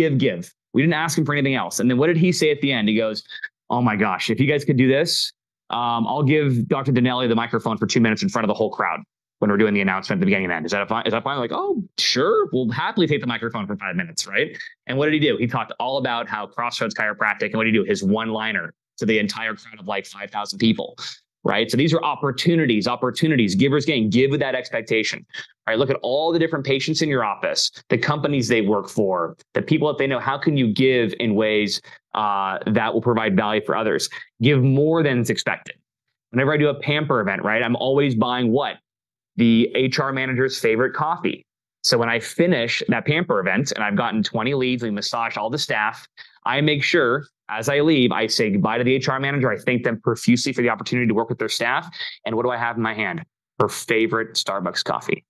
S1: We didn't ask him for anything else. And then what did he say at the end? He goes, oh my gosh, if you guys could do this, I'll give Dr. Donnelly the microphone for 2 minutes in front of the whole crowd when we're doing the announcement at the beginning of that. Is that fine? Like, oh, sure. We'll happily take the microphone for 5 minutes, right? And what did he do? He talked all about how Crossroads Chiropractic, and what did he do? His one-liner. to the entire crowd of like 5,000 people. Right. So these are opportunities, givers gain, give with that expectation. All right. Look at all the different patients in your office, the companies they work for, the people that they know. How can you give in ways that will provide value for others? Give more than is expected. Whenever I do a pamper event, right, I'm always buying what? The HR manager's favorite coffee. So when I finish that pamper event and I've gotten 20 leads, we massage all the staff, I make sure as I leave, I say goodbye to the HR manager. I thank them profusely for the opportunity to work with their staff. And what do I have in my hand? Her favorite Starbucks coffee.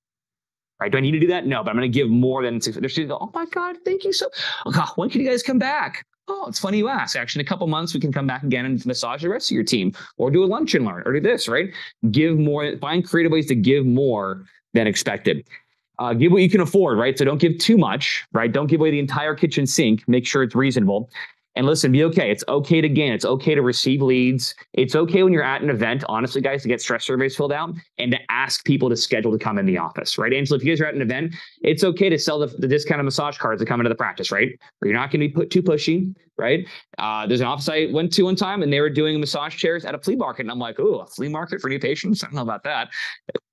S1: Right? Do I need to do that? No, but I'm going to give more than six. They're going to go, oh my God, thank you so. Oh God, when can you guys come back? Oh, it's funny you ask. Actually, in a couple months, we can come back again and massage the rest of your team, or do a lunch and learn, or do this. Right? Give more. Find creative ways to give more than expected. Give what you can afford. Right? So don't give too much. Right? Don't give away the entire kitchen sink. Make sure it's reasonable. And listen, be okay. It's okay to gain. It's okay to receive leads. It's okay when you're at an event, honestly, guys, to get stress surveys filled out and to ask people to schedule to come in the office, right? Angela, if you guys are at an event, it's okay to sell the discounted massage cards to come into the practice, right? Or you're not going to be too pushy, right? There's an office I went to one time and they were doing massage chairs at a flea market. And I'm like, oh, a flea market for new patients? I don't know about that.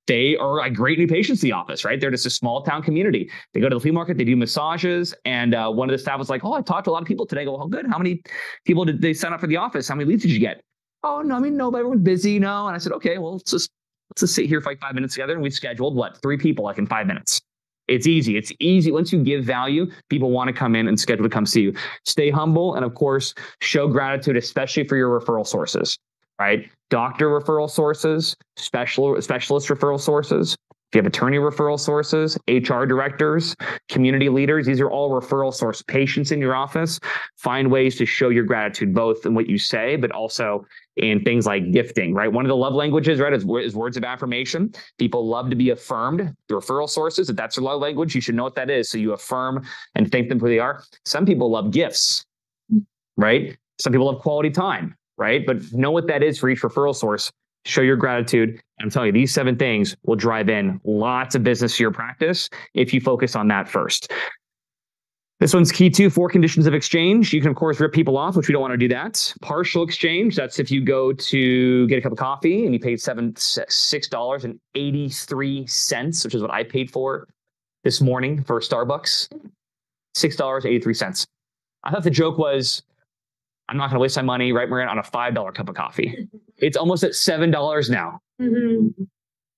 S1: They are a great new patients in the office, right? They're just a small town community. They go to the flea market, they do massages. And one of the staff was like, oh, I talked to a lot of people today. I go, oh, good. How many people did they sign up for the office? How many leads did you get? Oh, no, I mean, no, but everyone's busy, And I said, okay, well, let's just sit here for like 5 minutes together. And we scheduled 3 people like in 5 minutes. It's easy. It's easy. Once you give value, people want to come in and schedule to come see you. Stay humble. And of course, show gratitude, especially for your referral sources. Right? Doctor referral sources, specialist referral sources. If you have attorney referral sources, HR directors, community leaders, these are all referral source patients in your office. Find ways to show your gratitude, both in what you say, but also in things like gifting, right? One of the love languages, right, is words of affirmation. People love to be affirmed. The referral sources, if that's their love language, you should know what that is. So you affirm and thank them for who they are. Some people love gifts, right? Some people love quality time. Right? But know what that is for each referral source. Show your gratitude. And I'm telling you, these 7 things will drive in lots of business to your practice if you focus on that first. This one's key too, 4 conditions of exchange. You can, of course, rip people off, which we don't want to do that. Partial exchange, that's if you go to get a cup of coffee and you paid $6.83, which is what I paid for this morning for Starbucks. $6.83. I thought the joke was, I'm not going to waste my money, right, Maria, on a $5 cup of coffee. It's almost at $7 now. Mm-hmm.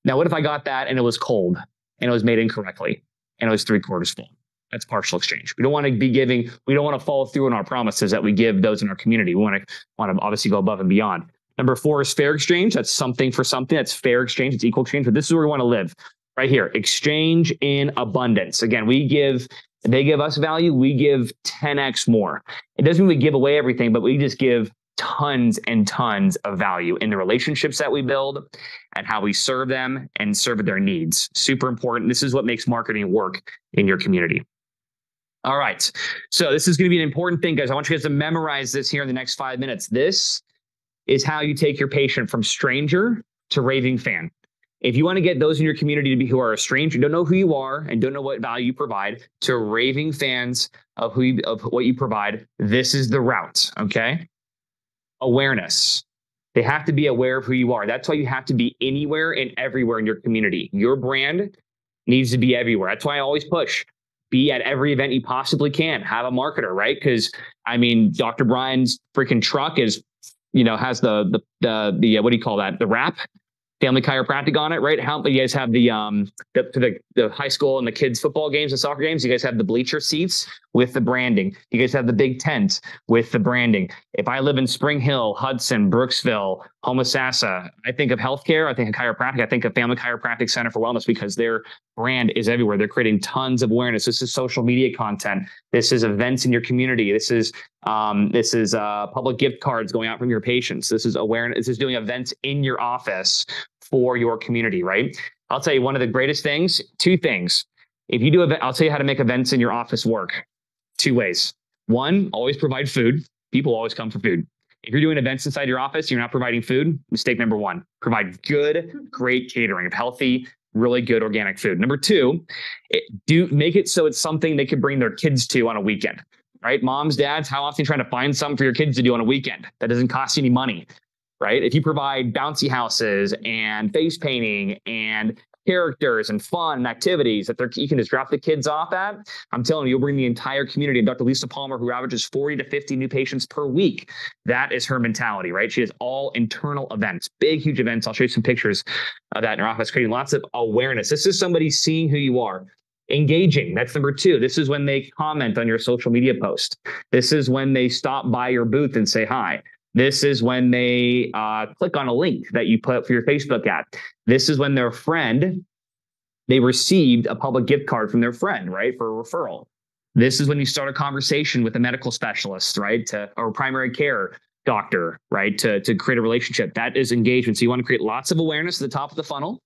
S1: Now, what if I got that and it was cold and it was made incorrectly and it was 3/4 full? That's partial exchange. We don't want to be giving. We don't want to follow through on our promises that we give those in our community. We want to obviously go above and beyond. Number 4 is fair exchange. That's something for something. That's fair exchange. It's equal exchange. But this is where we want to live. Right here, exchange in abundance. Again, they give us value, we give 10x more. It doesn't mean we give away everything, but we just give tons and tons of value in the relationships that we build and how we serve them and serve their needs. Super important. This is what makes marketing work in your community. All right. So this is going to be an important thing, guys. I want you guys to memorize this here in the next 5 minutes. This is how you take your patient from stranger to raving fan. If you want to get those in your community to be who are a stranger, don't know who you are and don't know what value you provide, to raving fans of what you provide, this is the route. Okay. Awareness. They have to be aware of who you are. That's why you have to be anywhere and everywhere in your community. Your brand needs to be everywhere. That's why I always push. Be at every event you possibly can. Have a marketer, right? Because I mean, Dr. Brian's freaking truck is, has the what do you call that? The wrap. Family Chiropractic on it, right? How you guys have the high school and the kids football games and soccer games? You guys have the bleacher seats with the branding. You guys have the big tent with the branding. If I live in Spring Hill, Hudson, Brooksville, Homosassa, I think of healthcare. I think of chiropractic. I think of Family Chiropractic Center for Wellness because their brand is everywhere. They're creating tons of awareness. This is social media content. This is events in your community. This is public gift cards going out from your patients. This is awareness. This is doing events in your office for your community, right? I'll tell you one of the greatest things, 2 things. If you do I'll tell you how to make events in your office work 2 ways. 1, always provide food. People always come for food. If you're doing events inside your office, you're not providing food. Mistake number 1, provide good, great catering of healthy, really good organic food. Number 2, make it so it's something they could bring their kids to on a weekend. right? Moms, dads, how often are you trying to find something for your kids to do on a weekend that doesn't cost you any money, right? If you provide bouncy houses and face painting and characters and fun and activities that you can just drop the kids off at, I'm telling you, you'll bring the entire community. And Dr. Lisa Palmer, who averages 40 to 50 new patients per week, that is her mentality, right? She has all internal events, big, huge events. I'll show you some pictures of that in her office, creating lots of awareness. This is somebody seeing who you are. Engaging, that's number 2. This is when they comment on your social media post. This is when they stop by your booth and say hi. This is when they click on a link that you put for your Facebook ad. This is when their friend, they received a public gift card from their friend, right, for a referral. This is when you start a conversation with a medical specialist, right, or primary care doctor, right, to create a relationship. That is engagement. So you want to create lots of awareness at the top of the funnel.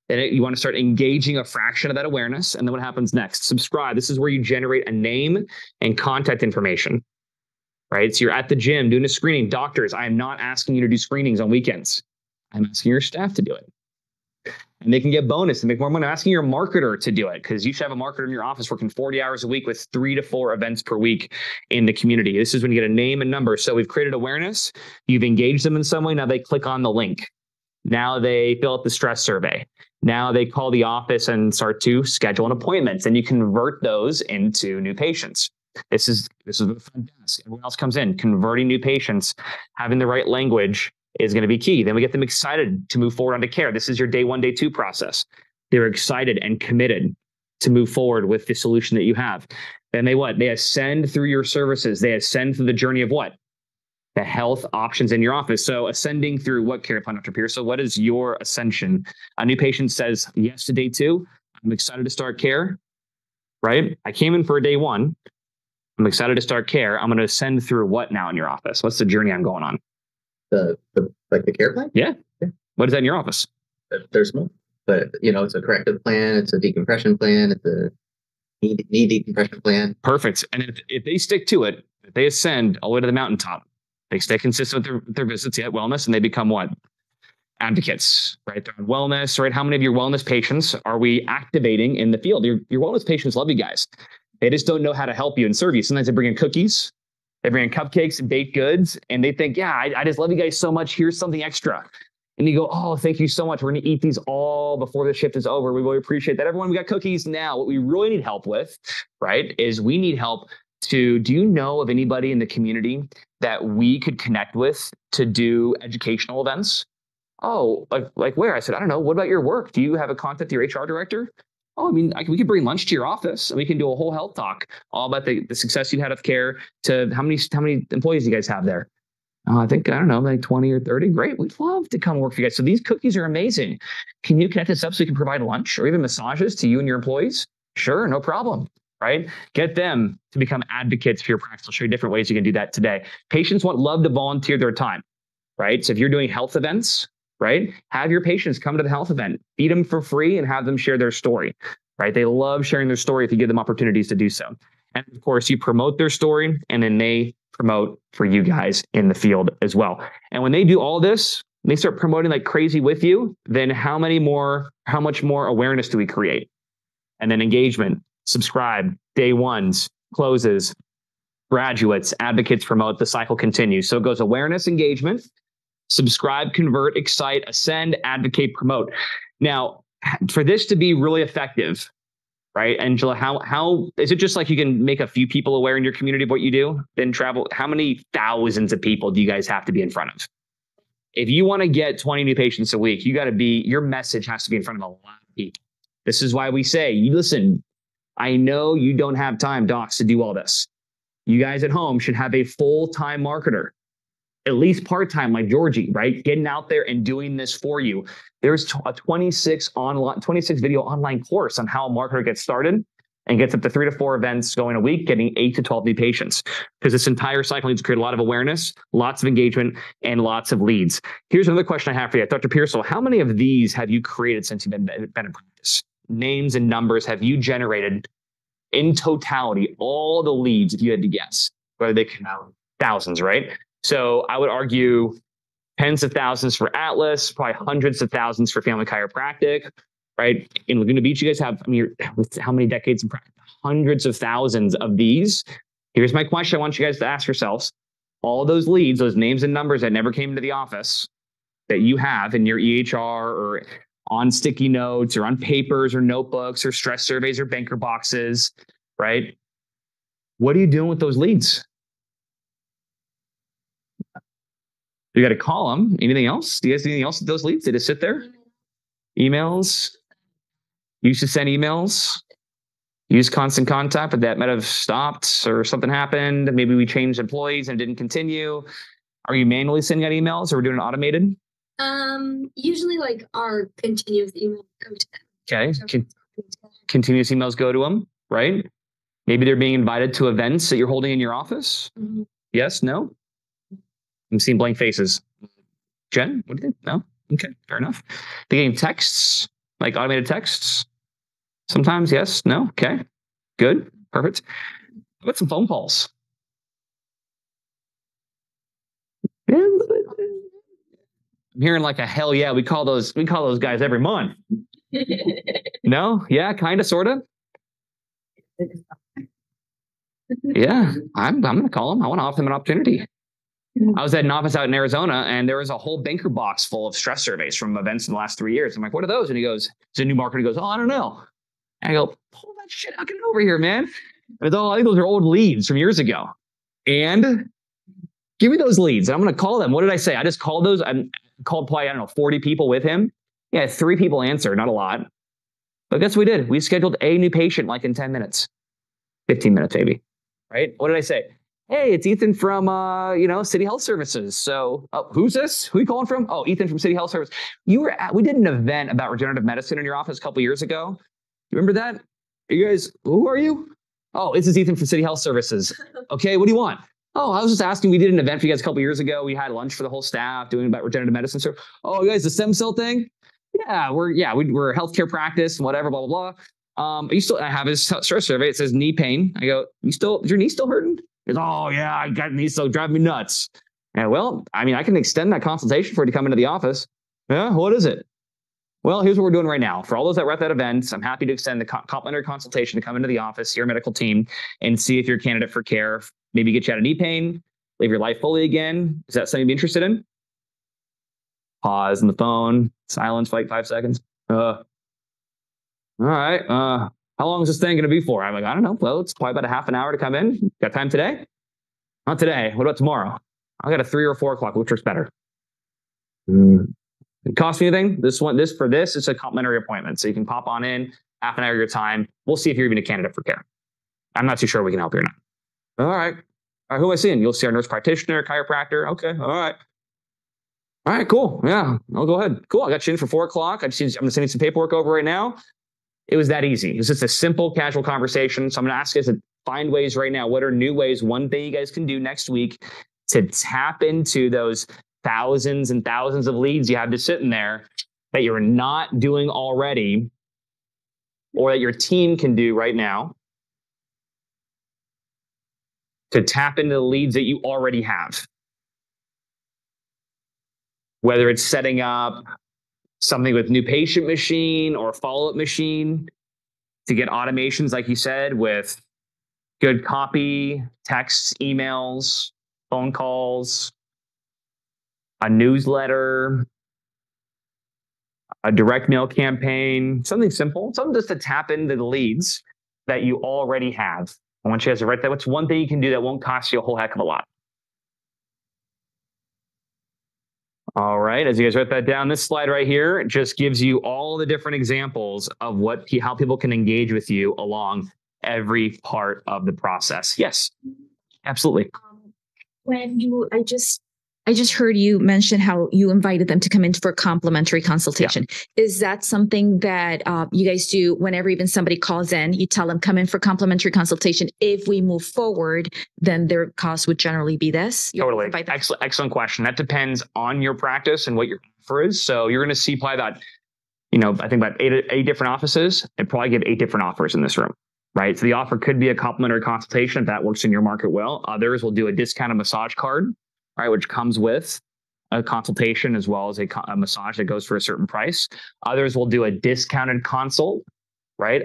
S1: Then you want to start engaging a fraction of that awareness. And then what happens next? Subscribe. This is where you generate a name and contact information. Right? So you're at the gym doing a screening. Doctors, I am not asking you to do screenings on weekends. I'm asking your staff to do it. And they can get bonus and make more money. I'm asking your marketer to do it because you should have a marketer in your office working 40 hours a week with 3 to 4 events per week in the community. This is when you get a name and number. So we've created awareness. You've engaged them in some way. Now they click on the link. Now they fill out the stress survey. Now they call the office and start to schedule an appointment. And you convert those into new patients. This is the front desk. Everyone else comes in. Converting new patients, having the right language is going to be key. Then we get them excited to move forward onto care. This is your day 1, day 2 process. They're excited and committed to move forward with the solution that you have. Then they ascend through your services. They ascend through the journey of what? The health options in your office. So ascending through what care plan, Dr. Pierce? So what is your ascension? A new patient says yes to day 2. I'm excited to start care, right? I came in for a day 1. I'm excited to start care. I'm going to ascend through what now in your office? What's the journey I'm going on?
S12: The care plan?
S1: Yeah. What is that in your office?
S12: There's more, but it's a corrective plan. It's a decompression plan. It's a knee decompression plan.
S1: Perfect. And if they stick to it, if they ascend all the way to the mountaintop, they stay consistent with their visits, wellness, and they become what? Advocates, right? They're on wellness, right? How many of your wellness patients are we activating in the field? Your wellness patients love you guys. They just don't know how to help you and serve you. Sometimes they bring in cookies, they bring in cupcakes and baked goods, and they think, yeah, I just love you guys so much. Here's something extra. And you go, oh, thank you so much. We're going to eat these all before the shift is over. We really appreciate that. Everyone, we got cookies now. What we really need help with, right, is we need help do you know of anybody in the community that we could connect with to do educational events? Oh, like where? I said, I don't know. What about your work? Do you have a contact to your HR director? Oh, I mean, we could bring lunch to your office and we can do a whole health talk all about the success you had of care to how many employees do you guys have there? I think, I don't know, like 20 or 30. Great. We'd love to come work for you guys. So these cookies are amazing. Can you connect us up so we can provide lunch or even massages to you and your employees? Sure. No problem. Right? Get them to become advocates for your practice. I'll show you different ways you can do that today. Patients love to volunteer their time, right? So if you're doing health events, right, have your patients come to the health event, feed them for free and have them share their story, right? They love sharing their story if you give them opportunities to do so. And of course, you promote their story and then they promote for you guys in the field as well. And when they do all this, they start promoting like crazy with you, then how much more awareness do we create? And then engagement. Subscribe, day 1s, closes, graduates, advocates, promote, the cycle continues. So it goes awareness, engagement, subscribe, convert, excite, ascend, advocate, promote. Now, for this to be really effective, right, Angela, how is it just like you can make a few people aware in your community of what you do, then travel? How many thousands of people do you guys have to be in front of? If you want to get 20 new patients a week, your message has to be in front of a lot of people. This is why we say, listen, I know you don't have time, docs, to do all this. You guys at home should have a full-time marketer, at least part-time like Georgie, right? Getting out there and doing this for you. There's a 26 video online course on how a marketer gets started and gets up to 3 to 4 events going a week, getting 8 to 12 new patients. Because this entire cycle needs to create a lot of awareness, lots of engagement, and lots of leads. Here's another question I have for you. Dr. Pearsall, how many of these have you created since you've been in practice? Names and numbers have you generated in totality, all the leads, if you had to guess, whether they come out? Thousands, right? So I would argue tens of thousands for Atlas, probably hundreds of thousands for Family Chiropractic, right? In Laguna Beach, you guys have, with how many decades in practice? Hundreds of thousands of these Here's my question I want you guys to ask yourselves. All those leads, those names and numbers that never came into the office that you have in your EHR or on sticky notes or on papers or notebooks or stress surveys or banker boxes, right? What are you doing with those leads? You got to call them. Anything else? Do you guys do anything else with those leads? They just sit there? Emails? You used to send emails? Use constant contact, but that might have stopped or something happened. Maybe we changed employees and didn't continue. Are you manually sending out emails or we're doing it automated?
S6: Usually like our continuous email go to them.
S1: Okay. Continuous emails go to them, right? Maybe they're being invited to events that you're holding in your office.
S6: Mm-hmm.
S1: Yes, no? I'm seeing blank faces. Jen, what do you think? No? Okay, fair enough. They're getting texts, like automated texts. Sometimes, yes, no? Okay, good, perfect. How about some phone calls? I'm hearing like a hell yeah. We call those guys every month. No? Yeah, kind of, sort of. Yeah, I'm going to call them. I want to offer them an opportunity. I was at an office out in Arizona, and there was a whole banker box full of stress surveys from events in the last 3 years. I'm like, what are those? And he goes, it's a new market. He goes, oh, I don't know. And I go, pull that shit out, get it over here, man. And I think those are old leads from years ago. And give me those leads. And I'm going to call them. What did I say? I just called those. I called probably, 40 people with him. Yeah, 3 people answered, not a lot. But guess what we did? We scheduled a new patient like in 10 minutes, 15 minutes maybe. Right? What did I say? Hey, it's Ethan from, City Health Services. So, who's this? Who are you calling from? Oh, Ethan from City Health Service. We did an event about regenerative medicine in your office a couple years ago. You remember that? You guys, who are you? Oh, this is Ethan from City Health Services. Okay, what do you want? Oh, I was just asking. We did an event for you guys a couple years ago. We had lunch for the whole staff doing about regenerative medicine. So, oh, you guys, the stem cell thing? Yeah, we're a healthcare practice and whatever, blah, blah, blah. I have his stress survey. It says knee pain. I go, is your knee still hurting? He goes, oh yeah, I got knee so driving me nuts. Yeah, well, I mean, I can extend that consultation for you to come into the office. Yeah, what is it? Well, here's what we're doing right now. For all those that were at that event, I'm happy to extend the complimentary consultation to come into the office, your medical team, and see if you're a candidate for care. Maybe get you out of knee pain, live your life fully again. Is that something you'd be interested in? Pause on the phone, silence for like 5 seconds. All right. How long is this thing going to be for? I'm like, I don't know. Well, it's probably about a half an hour to come in. Got time today? Not today. What about tomorrow? I got a 3 or 4 o'clock. Which works better? It costs me anything? This is a complimentary appointment. So you can pop on in, half an hour of your time. We'll see if you're even a candidate for care. I'm not too sure we can help you or not. All right. Who am I seeing? You'll see our nurse practitioner, chiropractor. Okay. All right, cool. Yeah, I'll go ahead. Cool. I got you in for 4 o'clock. I'm going to send you some paperwork over right now. It was that easy. It was just a simple, casual conversation. So I'm going to ask you guys to find ways right now. What are new ways? One thing you guys can do next week to tap into those thousands and thousands of leads you have just sitting there that you're not doing already, or that your team can do right now to tap into the leads that you already have. Whether it's setting up something with new patient machine or follow-up machine to get automations, like you said, with good copy, texts, emails, phone calls, a newsletter, a direct mail campaign, something simple, something just to tap into the leads that you already have. I want you guys to write that. What's one thing you can do that won't cost you a whole heck of a lot? All right, as you guys write that down, this slide right here just gives you all the different examples of how people can engage with you along every part of the process. Yes, absolutely.
S9: I just heard you mention how you invited them to come in for complimentary consultation. Yeah. Is that something that you guys do whenever even somebody calls in? You tell them come in for complimentary consultation. If we move forward, then their cost would generally be this.
S1: Totally. Excellent question. That depends on your practice and what your offer is. So you're going to see probably about, I think about eight different offices and probably give 8 different offers in this room. Right. So the offer could be a complimentary consultation if that works in your market well. Others will do a discounted massage card, right, which comes with a consultation as well as a massage that goes for a certain price. Others will do a discounted consult, right?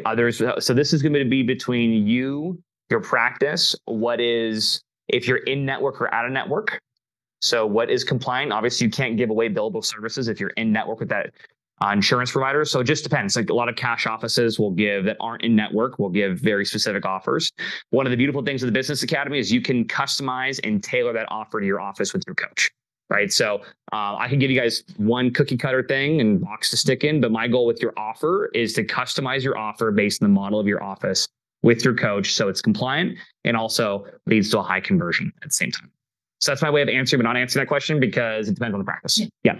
S1: So this is going to be between you your practice, what is, if you're in network or out of network. So what is compliant? Obviously, you can't give away billable services if you're in network with that insurance provider. So it just depends. Like a lot of cash offices will give that aren't in network will give very specific offers. One of the beautiful things of the Business Academy is you can customize and tailor that offer to your office with your coach. Right. So I can give you guys one cookie cutter thing and box to stick in. But my goal with your offer is to customize your offer based on the model of your office with your coach. So it's compliant and also leads to a high conversion at the same time. So that's my way of answering, but not answering that question because it depends on the practice. Yeah.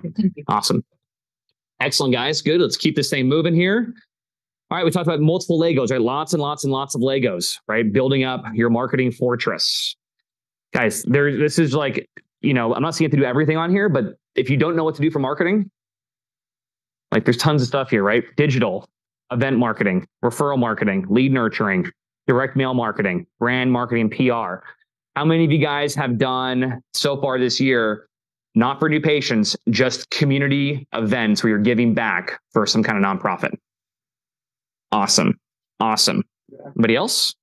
S1: Awesome. Excellent, guys. Good. Let's keep this thing moving here. All right. We talked about multiple Legos, right? Lots and lots and lots of Legos, right? Building up your marketing fortress. Guys, this is like, I'm not saying you have to do everything on here, but if you don't know what to do for marketing, like there's tons of stuff here, right? Digital, event marketing, referral marketing, lead nurturing, direct mail marketing, brand marketing, PR. How many of you guys have done so far this year, not for new patients, just community events where you're giving back for some kind of nonprofit? Awesome. Awesome. Anybody else?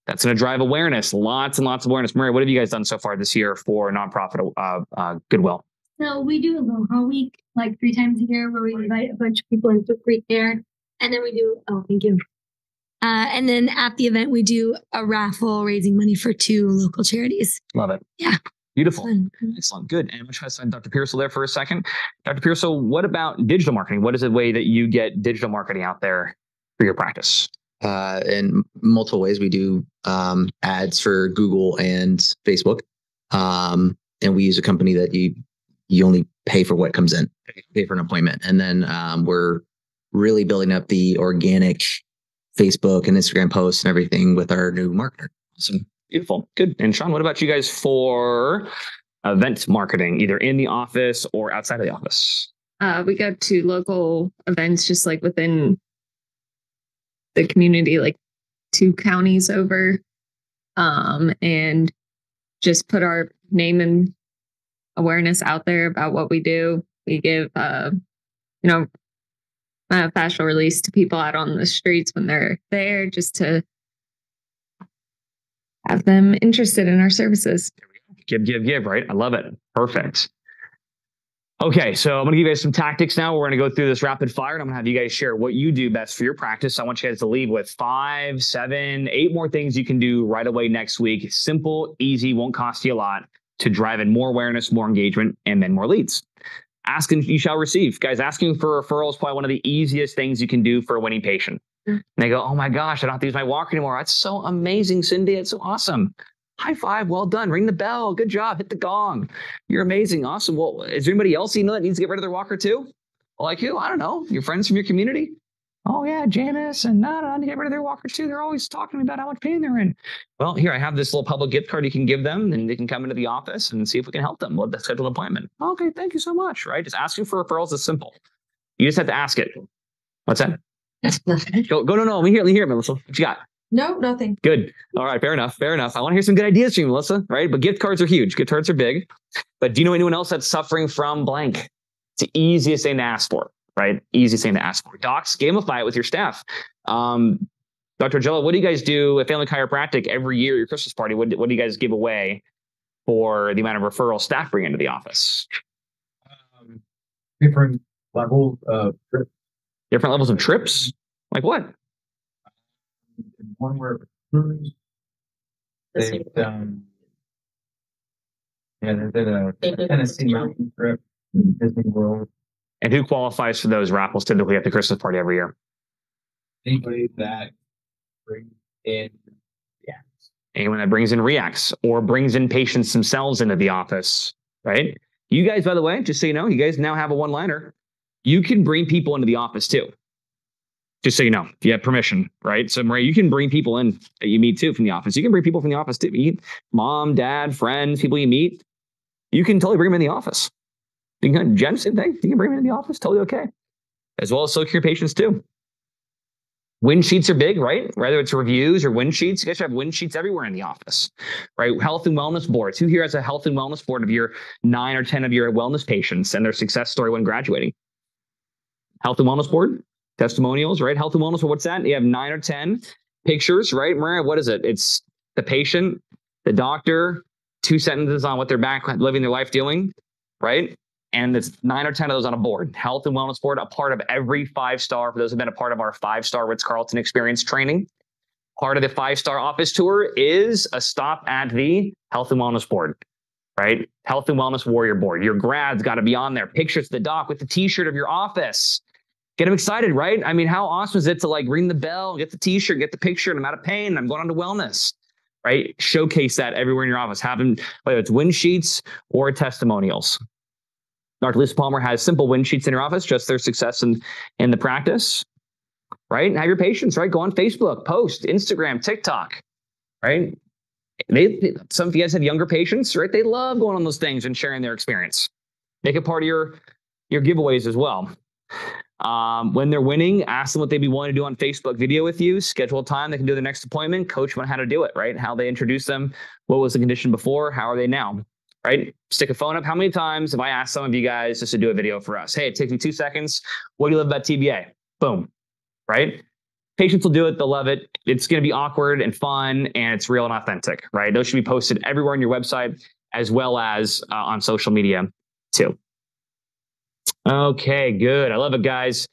S1: That's going to drive awareness. Lots and lots of awareness. Maria, what have you guys done so far this year for nonprofit goodwill?
S13: So we do a aloha week like 3 times a year where we invite a bunch of people into free care. And then we do, thank you. And then at the event, we do a raffle raising money for 2 local charities.
S1: Love it.
S13: Yeah.
S1: Beautiful. Excellent. Good. And I'm going to try to sign Dr. Pearsall there for a second. Dr. Pearsall, what about digital marketing? What is the way that you get digital marketing out there for your practice?
S12: In multiple ways. We do ads for Google and Facebook. And we use a company that you only pay for what comes in, pay for an appointment. And then we're really building up the organic Facebook and Instagram posts and everything with our new marketer.
S1: Awesome. Beautiful. Good. And Sean, what about you guys for event marketing, either in the office or outside of the office?
S7: We go to local events just like within the community, like 2 counties over, and just put our name and awareness out there about what we do. We give, facial release to people out on the streets when they're there, just to have them interested in our services.
S1: Give, right? I love it. Perfect. Okay, so I'm going to give you guys some tactics now. We're going to go through this rapid fire, and I'm going to have you guys share what you do best for your practice. I want you guys to leave with 5, 7, 8 more things you can do right away next week. Simple, easy, won't cost you a lot to drive in more awareness, more engagement, and then more leads. Ask and you shall receive. Guys, asking for referrals is probably one of the easiest things you can do for a winning patient. And they go, oh my gosh, I don't have to use my walker anymore. That's so amazing, Cindy. It's so awesome. High five. Well done. Ring the bell. Good job. Hit the gong. You're amazing. Awesome. Well, is there anybody else that needs to get rid of their walker too? Like who? I don't know. Your friends from your community? Oh yeah, Janice and I need to get rid of their walker too. They're always talking to me about how much pain they're in. Well, here I have this little public gift card you can give them, and they can come into the office and see if we can help them. We'll schedule an appointment. Okay, thank you so much. Right? Just asking for referrals is simple. You just have to ask it. What's that? Go. No. Let me hear it, Melissa. What you got?
S14: No, nothing. Good.
S1: All right. Fair enough. I want to hear some good ideas from you, Melissa. Right? But gift cards are huge. Gift cards are big. But do you know anyone else that's suffering from blank? It's the easiest thing to ask for. Right? Easiest thing to ask for. Docs, gamify it with your staff. Dr. Jello, what do you guys do at Family Chiropractic every year at your Christmas party? What do you guys give away for the amount of referral staff bring into the office?
S15: Different levels of trips.
S1: Different levels of trips? Like what?
S15: One where they've done, they did a Tennessee mountain trip in Disney World.
S1: And who qualifies for those raffles typically at the Christmas party every year?
S15: Anybody that brings in reacts.
S1: Anyone that brings in reacts or brings in patients themselves into the office, right? You guys, by the way, just so you know, you guys now have a one-liner. You can bring people into the office too. Just so you know, if you have permission, right? So Maria, you can bring people in that you meet too from the office. You can bring people from the office too. Mom, dad, friends, people you meet. You can totally bring them in the office. You can, Jen, same thing. You can bring them in the office, totally okay. As well as social patients too. Wind sheets are big, right? Whether it's reviews or wind sheets, you guys should have wind sheets everywhere in the office, right? Health and wellness boards. Who here has a health and wellness board of your 9 or 10 of your wellness patients and their success story when graduating? Health and wellness board, testimonials, right? Health and wellness board, what's that? You have 9 or 10 pictures, right? Maria, what is it? It's the patient, the doctor, 2 sentences on what they're back living their life doing, right? And it's 9 or 10 of those on a board. Health and wellness board, a part of every 5-star, for those who've been a part of our 5-star Ritz-Carlton experience training. Part of the 5-star office tour is a stop at the health and wellness board, right? Health and wellness warrior board. Your grad's got to be on there. Pictures of the doc with the t-shirt of your office. Get them excited, right? I mean, how awesome is it to like ring the bell, get the t-shirt, get the picture, and I'm out of pain, I'm going on to wellness, right? Showcase that everywhere in your office. Have them, whether it's win sheets or testimonials. Dr. Lisa Palmer has simple win sheets in your office, just their success in the practice, right? And have your patients, right? Go on Facebook, post, Instagram, TikTok, right? Some of you guys have younger patients, right? They love going on those things and sharing their experience. Make it part of your giveaways as well. When they're winning, ask them what they'd be willing to do on Facebook video with you. Schedule a time they can do their next appointment. Coach them on how to do it, right? How they introduce them. What was the condition before? How are they now? Right? Stick a phone up. How many times have I asked some of you guys just to do a video for us? Hey, it takes me 2 seconds. What do you love about TBA? Boom. Right? Patients will do it. They'll love it. It's going to be awkward and fun, and it's real and authentic, right? Those should be posted everywhere on your website as well as on social media too. Okay, good. I love it, guys.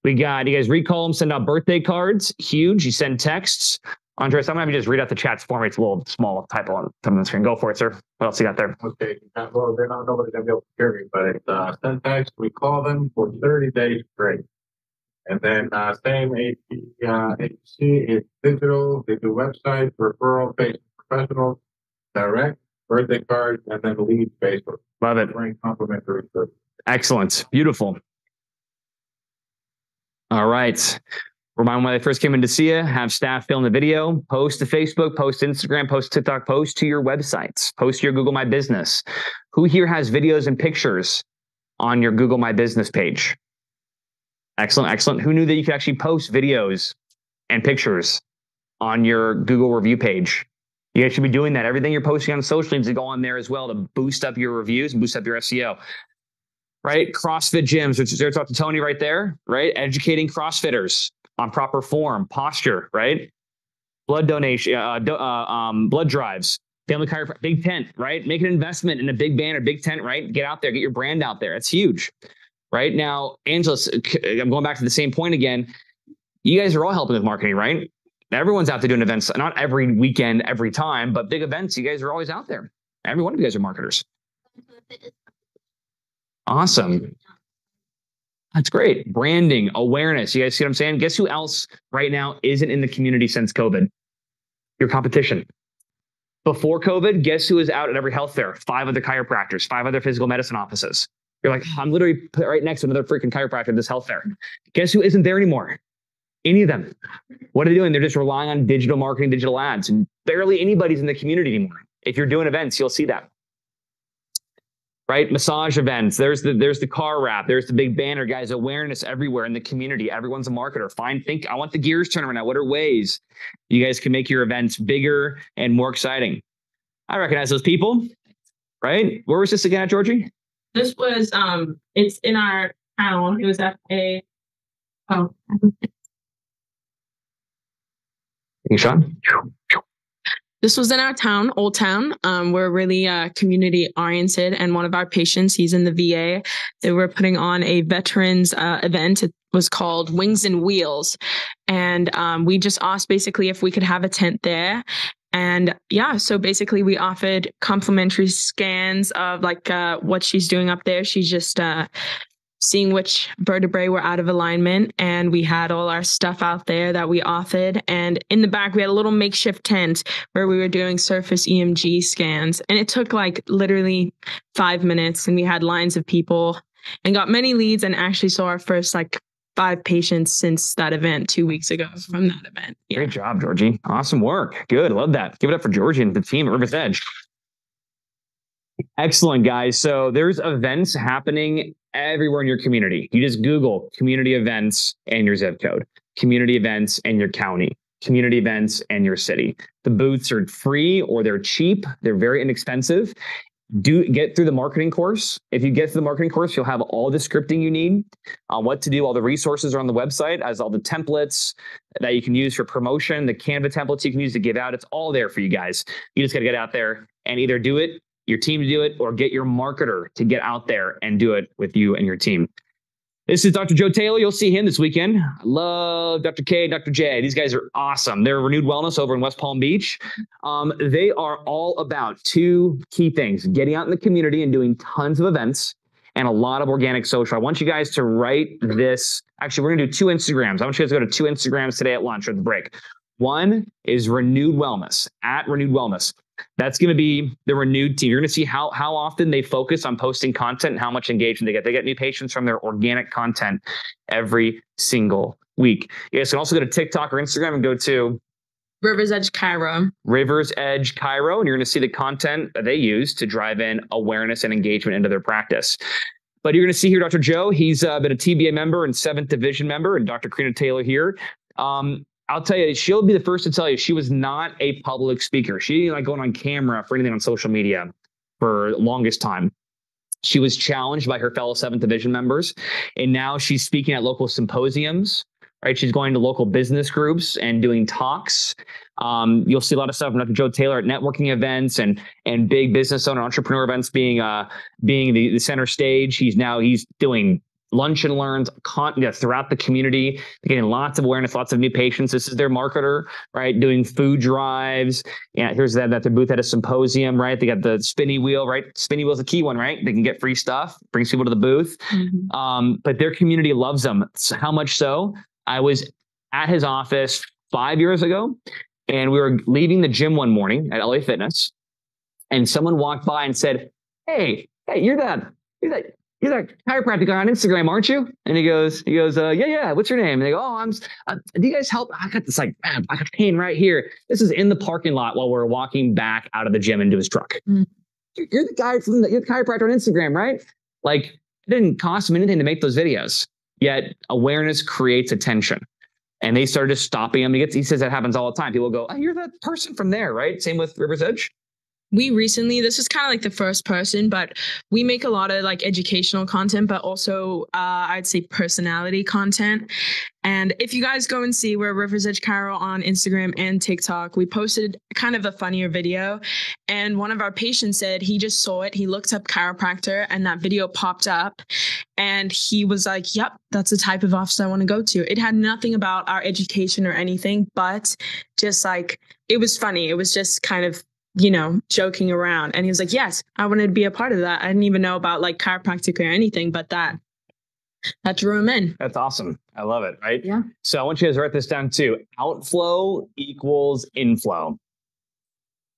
S1: You guys recall them, send out birthday cards. Huge. You send texts. Andres, I'm going to have you just read out the chats for me. It's a little small typo on the screen. Go for it, sir. What else you got there?
S14: Okay. Well, they're not nobody's going to be able to hear me, but it's send text. We call them for 30 days straight. And then same agency is digital. They do websites, referral, patient professionals, direct, birthday cards, and then lead Facebook.
S1: Love it.
S14: Very complimentary service.
S1: Excellent. Beautiful. All right. Remind them when they first came in to see you, have staff film the video, post to Facebook, post to Instagram, post to TikTok, post to your websites, post to your Google My Business. Who here has videos and pictures on your Google My Business page? Excellent, excellent. Who knew that you could actually post videos and pictures on your Google review page? You guys should be doing that. Everything you're posting on social needs to go on there as well to boost up your reviews and boost up your SEO. Right? CrossFit gyms, which is there, talk to Tony right there, right? Educating CrossFitters on proper form, posture, right? Blood donation, blood drives, family chiropractic, big tent, right? Make an investment in a big banner, big tent, right? Get out there, get your brand out there. It's huge, right? Now, Angeles, I'm going back to the same point again. You guys are all helping with marketing, right? Everyone's out there doing events, not every weekend, every time, but big events. You guys are always out there. Every one of you guys are marketers. Awesome. That's great. Branding, awareness. You guys see what I'm saying? Guess who else right now isn't in the community since COVID? Your competition. Before COVID, guess who is out at every health fair? 5 other chiropractors, 5 other physical medicine offices. You're like, I'm literally put right next to another freaking chiropractor at this health fair. Guess who isn't there anymore? Any of them. What are they doing? They're just relying on digital marketing, digital ads, and barely anybody's in the community anymore. If you're doing events, you'll see that. Right? Massage events. There's the car wrap. There's the big banner, guys. Awareness everywhere in the community. Everyone's a marketer. I want the gears turning now. What are ways you guys can make your events bigger and more exciting? I recognize those people, right? Where was this again at, Georgie?
S2: This was, it's in our town. It was at
S1: Sean?
S10: This was in our town, Old Town. We're really community oriented, and one of our patients, he's in the VA. They were putting on a veterans event. It was called Wings and Wheels, and we just asked basically if we could have a tent there. And yeah, so basically we offered complimentary scans of like what she's doing up there. She's just seeing which vertebrae were out of alignment, and we had all our stuff out there that we offered. And in the back, we had a little makeshift tent where we were doing surface EMG scans, and it took like literally 5 minutes, and we had lines of people and got many leads, and actually saw our first like 5 patients since that event 2 weeks ago from that event. Yeah.
S1: Great job, Georgie. Awesome work. Good. Love that. Give it up for Georgie and the team at River's Edge. Excellent, guys. So there's events happening everywhere in your community. You just Google community events and your zip code, community events and your county, community events and your city. The booths are free or they're cheap. They're very inexpensive. get through the marketing course. If you get through the marketing course, you'll have all the scripting you need on what to do. All the resources are on the website, as all the templates that you can use for promotion, the Canva templates you can use to give out. It's all there for you guys. You just got to get out there and either do it, your team to do it, or get your marketer to get out there and do it with you and your team. This is Dr. Joe Taylor. You'll see him this weekend. I love Dr. K, Dr. J. These guys are awesome. They're Renewed Wellness over in West Palm Beach. They are all about two key things: getting out in the community and doing tons of events and a lot of organic social. I want you guys to write this. Actually, we're going to do 2 Instagrams. I want you guys to go to 2 Instagrams today at lunch or at the break. One is Renewed Wellness, at Renewed Wellness. That's going to be the Renewed team. You're going to see how often they focus on posting content and how much engagement they get. They get new patients from their organic content every single week. You guys can also go to TikTok or Instagram and go to
S10: Rivers Edge Cairo.
S1: Rivers Edge Cairo, and you're going to see the content that they use to drive in awareness and engagement into their practice. But you're going to see here Dr. Joe. He's been a TBA member and 7th Division member, and Dr. Karina Taylor here. I'll tell you, she'll be the first to tell you she was not a public speaker. She didn't like going on camera for anything on social media for the longest time. She was challenged by her fellow 7th Division members, and now she's speaking at local symposiums, right? She's going to local business groups and doing talks. You'll see a lot of stuff from Dr. Joe Taylor at networking events and big business owner entrepreneur events being the center stage. He's doing lunch and learns throughout the community, getting lots of awareness, lots of new patients. This is their marketer, right? Doing food drives. Yeah, here's that their booth at a symposium, right? They got the spinny wheel, right? Spinny wheel's a key one, right? They can get free stuff, brings people to the booth. Mm-hmm. But their community loves them. How much so? I was at his office 5 years ago, and we were leaving the gym one morning at LA Fitness, and someone walked by and said, "Hey, you're that chiropractic guy on Instagram, aren't you?" And he goes, yeah. What's your name? And they go, "Oh, do you guys help? I got this I got pain right here." This is in the parking lot while we're walking back out of the gym into his truck. Mm. You're the guy you're the chiropractor on Instagram, right? Like, it didn't cost him anything to make those videos, yet awareness creates attention. And they started stopping him. He says that happens all the time. People go, "Oh, you're that person from there, right?" Same with Rivers Edge.
S10: We recently, this is kind of like the first person, but we make a lot of like educational content, but also I'd say personality content. And if you guys go and see, we're Rivers Edge Cairo on Instagram and TikTok, we posted kind of a funnier video. And one of our patients said he just saw it. He looked up chiropractor and that video popped up. And he was like, "Yep, that's the type of office I want to go to." It had nothing about our education or anything, but just like, it was funny. It was just kind of, joking around. And he was like, "Yes, I wanted to be a part of that. I didn't even know about like chiropractic or anything, but that drew him in."
S1: That's awesome. I love it. Right?
S10: Yeah.
S1: So I want you guys to write this down too. Outflow equals inflow,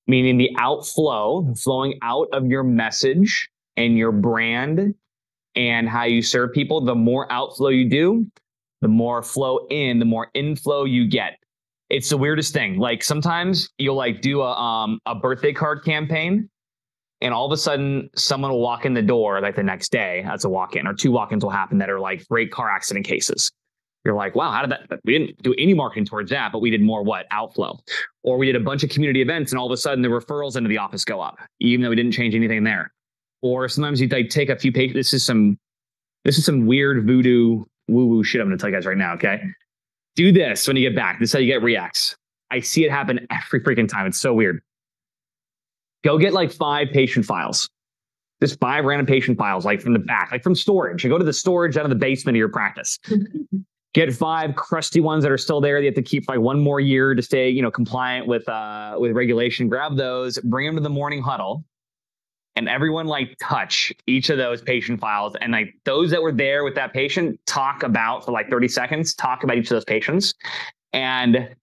S1: meaning the outflow, flowing out of your message and your brand and how you serve people. The more outflow you do, the more flow in, the more inflow you get. It's the weirdest thing. Like, sometimes you'll like do a birthday card campaign, and all of a sudden someone will walk in the door like the next day. That's a walk-in, or 2 walk-ins will happen that are like great car accident cases. You're like, wow, how did that? We didn't do any marketing towards that, but we did more outflow. Or we did a bunch of community events, and all of a sudden the referrals into the office go up, even though we didn't change anything there. Or sometimes you like take a few pages. This is some weird voodoo woo-woo shit I'm going to tell you guys right now. Okay. Do this when you get back. This is how you get reacts. I see it happen every freaking time. It's so weird. Go get like 5 patient files. Just 5 random patient files, like from the back, like from storage. You go to the storage out of the basement of your practice. Get 5 crusty ones that are still there. They have to keep like 1 more year to stay, compliant with regulation. Grab those, bring them to the morning huddle, and everyone like touch each of those patient files. And like those that were there with that patient, talk about for like 30 seconds, talk about each of those patients. And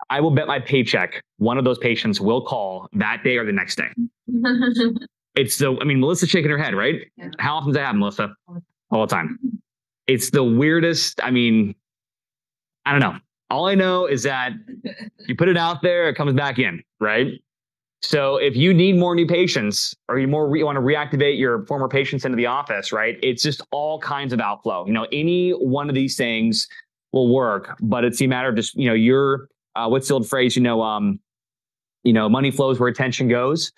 S1: I will bet my paycheck one of those patients will call that day or the next day. Melissa's shaking her head, right? Yeah. How often does that happen, Melissa? All the time. It's the weirdest. I don't know. All I know is that you put it out there, it comes back in, right? So if you need more new patients, or you want to reactivate your former patients into the office, right? It's just all kinds of outflow. Any one of these things will work, but it's a matter of just, what's the old phrase? Money flows where attention goes.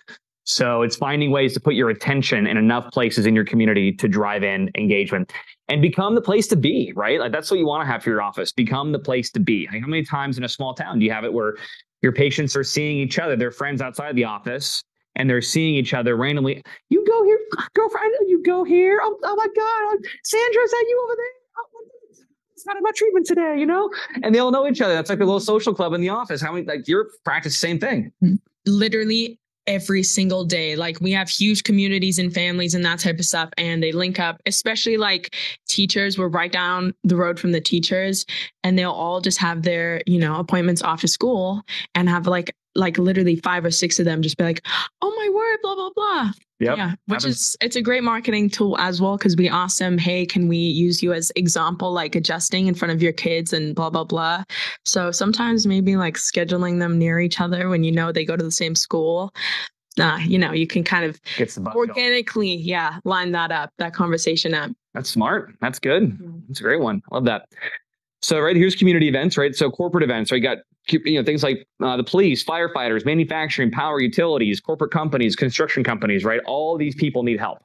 S1: So it's finding ways to put your attention in enough places in your community to drive in engagement and become the place to be, right? Like that's what you want to have for your office. Become the place to be. Like how many times in a small town do you have it where your patients are seeing each other, their friends outside the office, and they're seeing each other randomly. You go here, girlfriend. I know you go here. Oh my God, Sandra, is that you over there? Oh, it's not about treatment today, you know? And they all know each other. That's like a little social club in the office. How many, like your practice, same thing.
S10: Literally every single day. Like we have huge communities and families and that type of stuff. And they link up, especially like teachers. We're right down the road from the teachers and they'll all just have their, you know, appointments off of school and have like literally 5 or 6 of them just be like, oh my word, blah, blah, blah.
S1: Yep.
S10: Yeah. Which is, it's a great marketing tool as well. Cause we asked them, hey, can we use you as example, like adjusting in front of your kids and blah, blah, blah. So sometimes maybe like scheduling them near each other when you know they go to the same school. You know, you can kind of organically, line that up, that conversation up.
S1: That's smart. That's good. That's a great one. I love that. So, right, here's community events, right? So corporate events, right? You got, you know, things like the police, firefighters, manufacturing, power utilities, corporate companies, construction companies, right? All these people need help.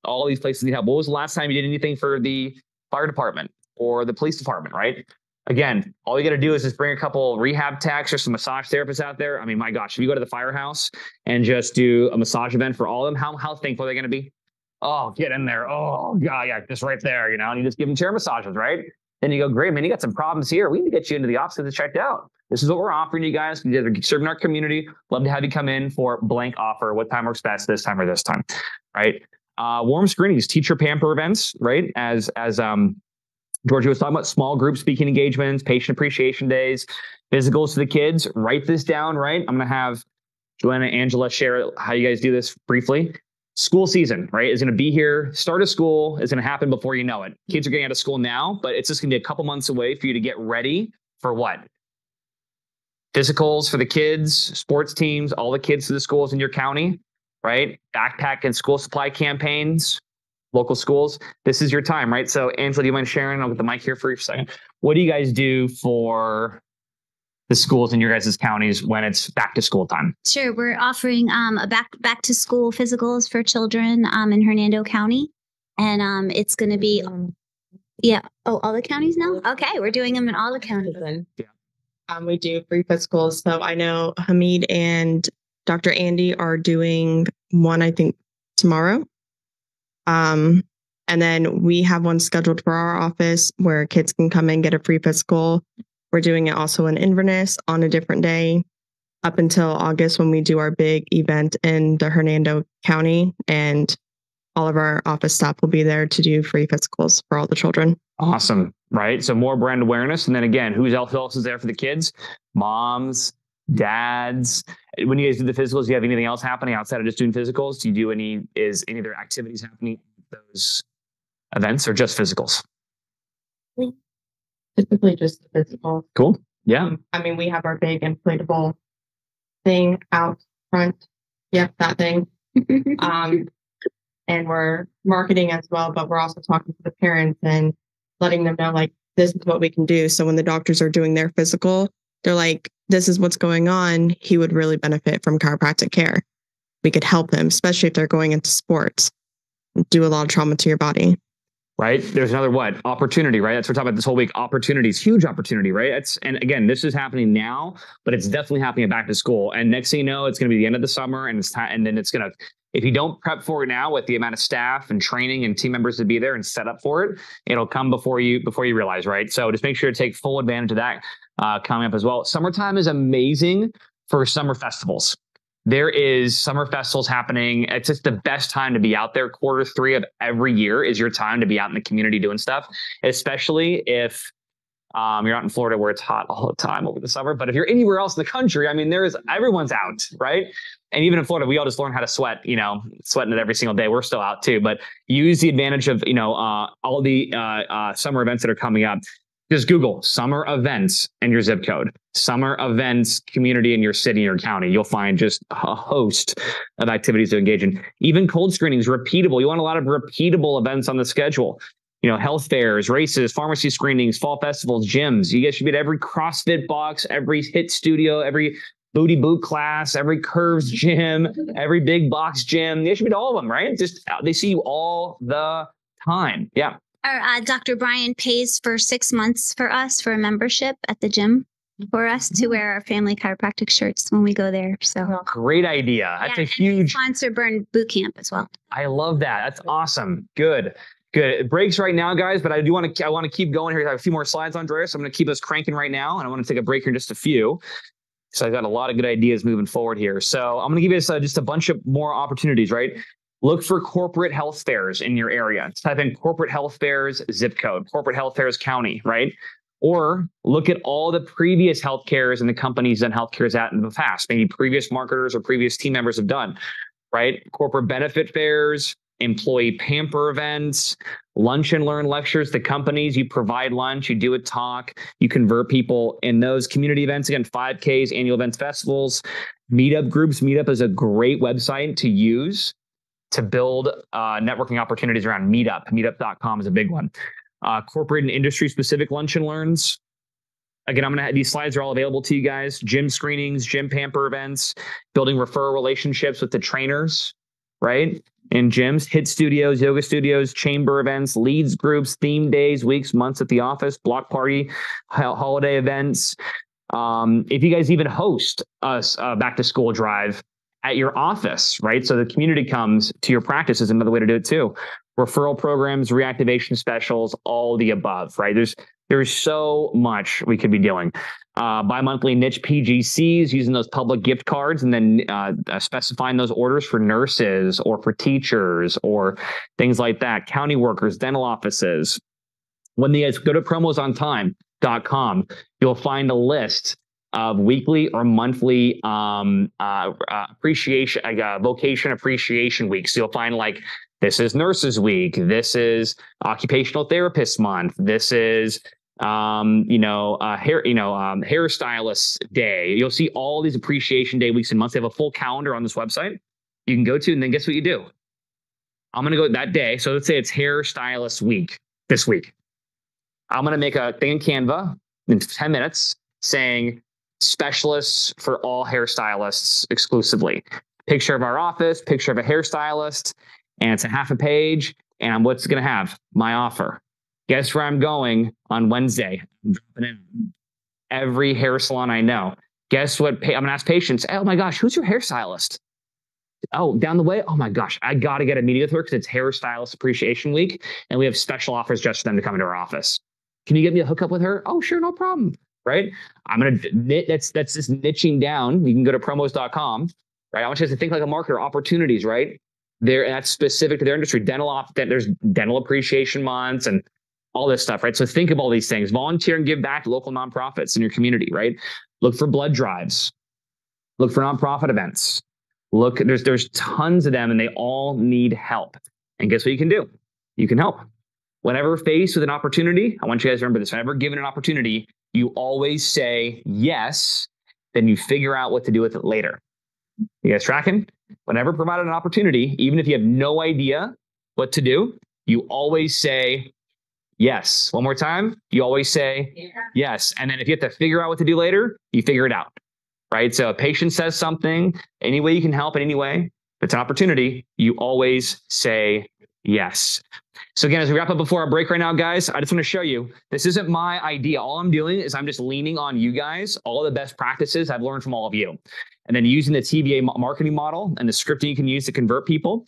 S1: All these places need help. When was the last time you did anything for the fire department or the police department, right? Again, all you got to do is just bring a couple rehab techs or some massage therapists out there. I mean, my gosh, if you go to the firehouse and just do a massage event for all of them, how thankful are they going to be? Oh, get in there. Oh, God, yeah, just right there, you know, and you just give them chair massages, right? Then you go, great, man, you got some problems here. We need to get you into the office to check out. This is what we're offering you guys. You're serving our community. Love to have you come in for blank offer. What time works best, this time or this time, right? Warm screenings, teacher pamper events, right? As Georgia was talking about, small group speaking engagements, patient appreciation days, physicals to the kids. Write this down, right? I'm going to have Joanna, Angela share how you guys do this briefly. School season, right, is going to be here. Start of school is going to happen before you know it. Kids are getting out of school now, but it's just going to be a couple months away for you to get ready for what? Physicals for the kids, sports teams, all the kids to the schools in your county, right? Backpack and school supply campaigns, local schools. This is your time, right? So Angela, do you mind sharing? I'll get the mic here for a second. What do you guys do for the schools in your guys' counties when it's back to school time?
S16: Sure. We're offering a back to school physicals for children in Hernando County. And it's going to be, all the counties now? Okay. We're doing them in all the counties.
S8: We do free physicals. So I know Hamid and Dr. Andy are doing one, I think, tomorrow. And then we have one scheduled for our office where kids can come and get a free physical. We're doing it also in Inverness on a different day up until August when we do our big event in the Hernando County, and all of our office staff will be there to do free physicals for all the children.
S1: Awesome, right? So more brand awareness. And then again, who else is there for the kids? Moms, dads. When you guys do the physicals, do you have anything else happening outside of just doing physicals? Do you do is any other activities happening at those events or just physicals?
S8: Typically just physical.
S1: Cool. Yeah.
S8: I mean, we have our big inflatable thing out front. Yep, that thing. And we're marketing as well, but we're also talking to the parents and letting them know, like, this is what we can do. So when the doctors are doing their physical, they're like, this is what's going on. He would really benefit from chiropractic care. We could help him, especially if they're going into sports, do a lot of trauma to your body.
S1: Right. There's another opportunity, right? That's what we're talking about this whole week. Opportunities, huge opportunity, right? And again, this is happening now, but it's definitely happening back to school. And next thing you know, it's going to be the end of the summer, and it's time. And then it's going to, if you don't prep for it now with the amount of staff and training and team members to be there and set up for it, it'll come before you realize, right? So just make sure to take full advantage of that coming up as well. Summertime is amazing for summer festivals. There is summer festivals happening. It's just the best time to be out there. Q3 of every year is your time to be out in the community doing stuff, especially if you're out in Florida where it's hot all the time over the summer. But if you're anywhere else in the country, I mean, everyone's out, right? And even in Florida, we all just learn how to sweat, sweating it every single day. We're still out too, but use the advantage of, all the summer events that are coming up. Just Google summer events and your zip code, summer events community in your city or county. You'll find just a host of activities to engage in. Even cold screenings, repeatable. You want a lot of repeatable events on the schedule. Health fairs, races, pharmacy screenings, fall festivals, gyms. You guys should be at every CrossFit box, every HIIT studio, every booty boot class, every curves gym, every big box gym. They should be to all of them, right? Just they see you all the time. Yeah.
S16: Our Dr. Brian pays for 6 months for us for a membership at the gym for us to wear our family chiropractic shirts when we go there. So
S1: Great idea. That's a huge
S16: sponsor Burn Boot Camp as well.
S1: I love that. That's awesome. Good. Good. It breaks right now, guys, but I want to keep going here. I have a few more slides, Andrea, so I'm going to keep us cranking right now, and I want to take a break here in just a few. So I've got a lot of good ideas moving forward here. So I'm going to give you just a bunch of more opportunities, right? Look for corporate health fairs in your area. Type in corporate health fairs zip code, corporate health fairs county, right? Or look at all the previous healthcares and the companies that healthcare's at in the past. Maybe previous marketers or previous team members have done, right? Corporate benefit fairs, employee pamper events, lunch and learn lectures. The companies, you provide lunch, you do a talk, you convert people in those community events. Again, 5Ks, annual events, festivals, meetup groups. Meetup is a great website to use to build networking opportunities around Meetup. Meetup.com is a big one. Corporate and industry specific lunch and learns. Again, I'm going to have these slides are all available to you guys. Gym screenings, gym pamper events, building referral relationships with the trainers, right? In gyms, HIIT studios, yoga studios, chamber events, leads groups, theme days, weeks, months at the office, block party, holiday events. If you guys even host a back to school drive at your office, right? So the community comes to your practice is another way to do it too. Referral programs, reactivation specials, all the above, right? There's so much we could be doing. Bi-monthly niche PGCs, using those public gift cards, and then specifying those orders for nurses or for teachers or things like that. County workers, dental offices. When you guys go to promosOnTime.com, you'll find a list of weekly or monthly appreciation, vocation appreciation weeks. So you'll find like, this is Nurses Week. This is Occupational Therapist Month. This is hairstylist day. You'll see all these appreciation day weeks and months. They have a full calendar on this website you can go to, and then guess what you do? I'm going to go that day. So let's say it's hairstylist week this week. I'm going to make a thing in Canva in 10 minutes saying specialists for all hairstylists exclusively. Picture of our office, picture of a hairstylist, and it's a half a page. And what's going to have? My offer. Guess where I'm going on Wednesday? I'm dropping in every hair salon I know. Guess what? I'm going to ask patients, oh my gosh, who's your hairstylist? Oh, down the way? Oh my gosh, I got to get a meeting with her because it's Hairstylist Appreciation Week. And we have special offers just for them to come into our office. Can you get me a hookup with her? Oh, sure, no problem. Right? I'm going to knit. That's just niching down. You can go to promos.com. Right? I want you guys to think like a marketer. Opportunities, right? That's specific to their industry. There's dental appreciation months and all this stuff, right? So think of all these things. Volunteer and give back to local nonprofits in your community, right? Look for blood drives. Look for nonprofit events. Look, there's tons of them and they all need help. And guess what you can do? You can help. Whenever faced with an opportunity, I want you guys to remember this. Whenever given an opportunity, you always say yes, then you figure out what to do with it later. You guys tracking? Whenever provided an opportunity, even if you have no idea what to do, you always say yes. One more time. You always say yes. And then if you have to figure out what to do later, you figure it out, right? So a patient says something, any way you can help in any way, if it's an opportunity, you always say yes. So again, as we wrap up before our break right now, guys, I just want to show you, this isn't my idea. All I'm doing is I'm just leaning on you guys, all the best practices I've learned from all of you. And then using the TBA marketing model and the scripting you can use to convert people.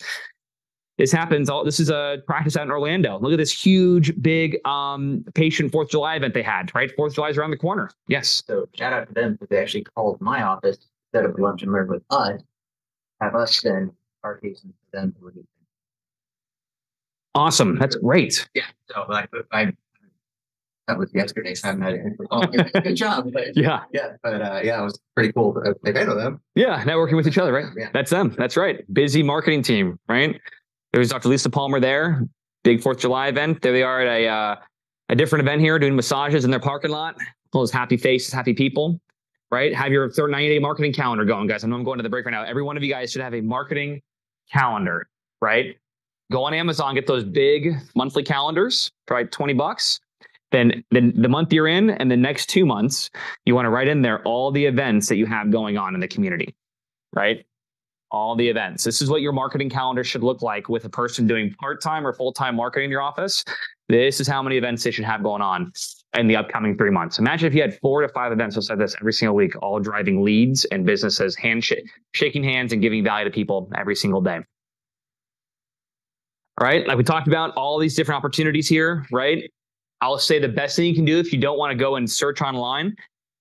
S1: This is a practice out in Orlando. Look at this huge, big patient 4th of July event they had, right? 4th of July is around the corner. Yes.
S15: So shout out to them because they actually called my office instead of lunch and learn with us, have us send our cases to them.
S1: Awesome. That's great.
S15: Yeah. So that was yesterday. So I met it. Good job. But,
S1: yeah.
S15: Yeah. But it was pretty cool. Like I know them.
S1: Yeah. Networking with each other, right?
S15: Yeah.
S1: That's them. That's right. Busy marketing team, right? There's Dr. Lisa Palmer there. Big 4th of July event. There they are at a different event here doing massages in their parking lot. All those happy faces, happy people, right? Have your 90-day marketing calendar going, guys. I know I'm going to the break right now. Every one of you guys should have a marketing calendar, right? Go on Amazon, get those big monthly calendars for like $20. then the month you're in and the next 2 months, you want to write in there all the events that you have going on in the community, right? All the events. This is what your marketing calendar should look like with a person doing part-time or full-time marketing in your office. This is how many events they should have going on in the upcoming 3 months. Imagine if you had 4 to 5 events outside this every single week, all driving leads and businesses, shaking hands and giving value to people every single day. All right. Like we talked about all these different opportunities here, right? I'll say the best thing you can do if you don't want to go and search online,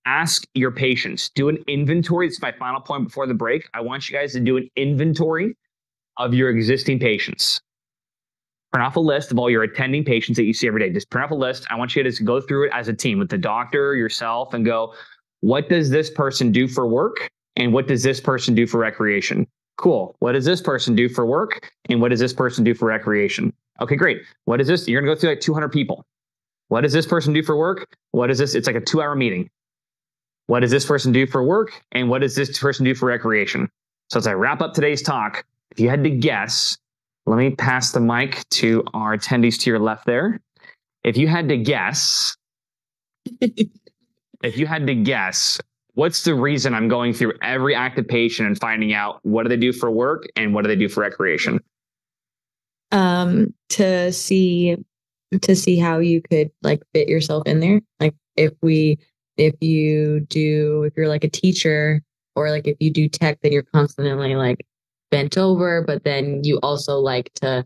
S1: ask your patients. Do an inventory. It's my final point before the break. I want you guys to do an inventory of your existing patients. Print off a list of all your attending patients that you see every day. Just print off a list. I want you to just go through it as a team with the doctor, yourself, and go, what does this person do for work? And what does this person do for recreation? Cool. What does this person do for work? And what does this person do for recreation? Okay, great. What is this? You're going to go through like 200 people. What does this person do for work? What is this? It's like a 2-hour meeting. What does this person do for work? And what does this person do for recreation? So as I wrap up today's talk, if you had to guess, let me pass the mic to our attendees to your left there. If you had to guess, what's the reason I'm going through every active patient and finding out what do they do for work and what do they do for recreation?
S8: To see how you could like fit yourself in there. Like if you're like a teacher or like if you do tech, then you're constantly like bent over, but then you also like to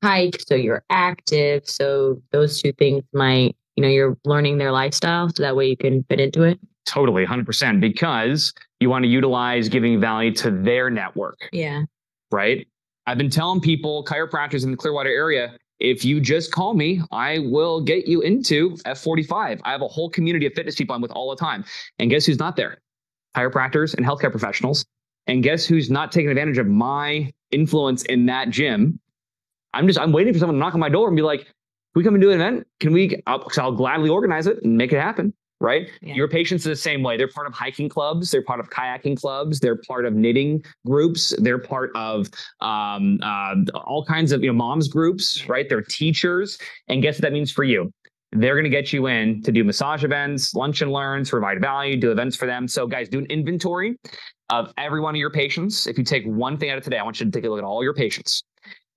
S8: hike, so you're active. So those two things might, you're learning their lifestyle, so that way you can fit into it.
S1: Totally, 100%, because you want to utilize giving value to their network.
S8: Yeah.
S1: Right? I've been telling people, chiropractors in the Clearwater area, if you just call me, I will get you into F45. I have a whole community of fitness people I'm with all the time. And guess who's not there? Chiropractors and healthcare professionals. And guess who's not taking advantage of my influence in that gym? I'm waiting for someone to knock on my door and be like, can we come and do an event? I'll gladly organize it and make it happen. Right? Yeah. Your patients are the same way. They're part of hiking clubs. They're part of kayaking clubs. They're part of knitting groups. They're part of all kinds of moms groups, right? They're teachers. And guess what that means for you? They're going to get you in to do massage events, lunch and learns, provide value, do events for them. So guys, do an inventory of every one of your patients. If you take one thing out of today, I want you to take a look at all your patients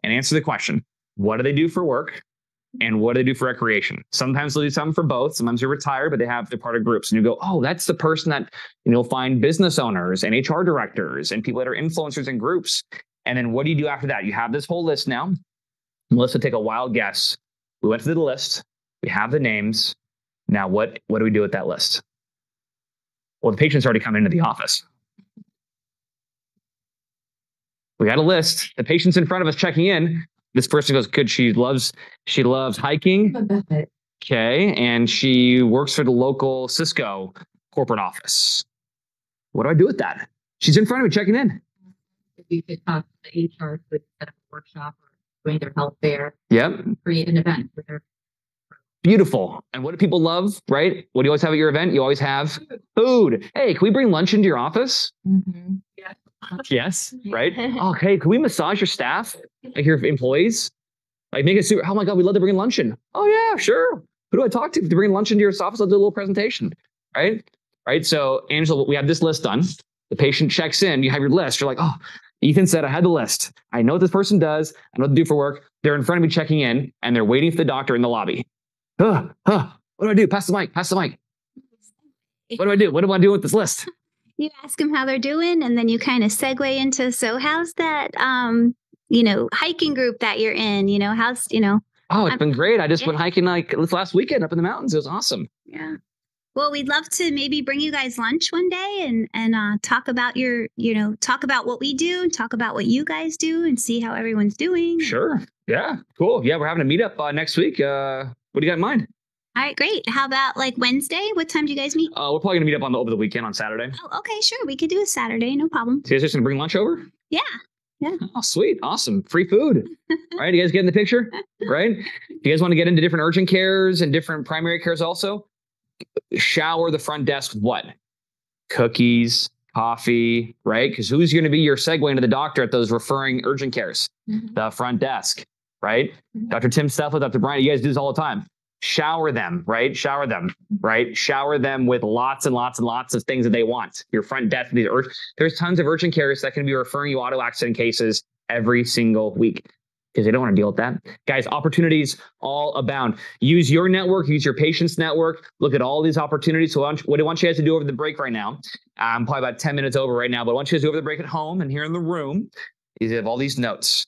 S1: and answer the question, what do they do for work? And what do they do for recreation? Sometimes they'll do something for both. Sometimes they're retired, but they're part of groups. And you go, oh, that's the person that you'll find business owners and HR directors and people that are influencers in groups. And then what do you do after that? You have this whole list now. Melissa, take a wild guess. We went through the list. We have the names. Now, what do we do with that list? Well, the patient's already come into the office. We got a list. The patient's in front of us checking in. This person goes, good. She loves hiking. Okay. And she works for the local Cisco corporate office. What do I do with that? She's in front of me checking in.
S8: If you could talk to the HR with a workshop or doing their health fair.
S1: Yep.
S8: Create an event for their.
S1: Beautiful. And what do people love, right? What do you always have at your event? You always have food. Hey, can we bring lunch into your office?
S8: Mm-hmm. Yeah.
S1: Yes, right? Okay, can we massage your staff, like your employees? Like make it super, oh my God, we love to bring lunch in. Oh yeah, sure. Who do I talk to bring lunch into your office? I'll do a little presentation, right? Right, so Angela, we have this list done. The patient checks in, you have your list. You're like, oh, Ethan said I had the list. I know what this person does. I know what they do for work. They're in front of me checking in and they're waiting for the doctor in the lobby. What do I do? Pass the mic. What do I do? What do I do with this list?
S16: You ask them how they're doing, and then you kind of segue into, so how's that, hiking group that you're in? How's.
S1: Oh, it's been great. I just went hiking like this last weekend up in the mountains. It was awesome.
S16: Yeah. Well, we'd love to maybe bring you guys lunch one day and talk about talk about what we do and talk about what you guys do and see how everyone's doing.
S1: Sure. Yeah. Cool. Yeah. We're having a meetup next week. What do you got in mind?
S16: All right, great. How about like Wednesday? What time do you guys meet?
S1: We're probably gonna meet up over the weekend on Saturday.
S16: Oh, okay, sure. We could do a Saturday, no problem.
S1: So you guys just gonna bring lunch over?
S16: Yeah. Yeah.
S1: Oh, sweet. Awesome. Free food. All right. You guys get in the picture? Right? If you guys want to get into different urgent cares and different primary cares also, shower the front desk with what? Cookies, coffee, right? Because who's going to be your segue into the doctor at those referring urgent cares? Mm-hmm. The front desk, right? Mm-hmm. Dr. Tim Steffel, Dr. Brian, you guys do this all the time. shower them, right? Shower them, right? Shower them with lots and lots and lots of things that they want. Your front desk, there's tons of urgent cares that can be referring you auto accident cases every single week because they don't want to deal with that. Guys, opportunities all abound. Use your network, use your patient's network. Look at all these opportunities. So what I want you guys to do over the break right now, I'm probably about 10 minutes over right now, but I want you guys to do over the break at home and here in the room is you have all these notes.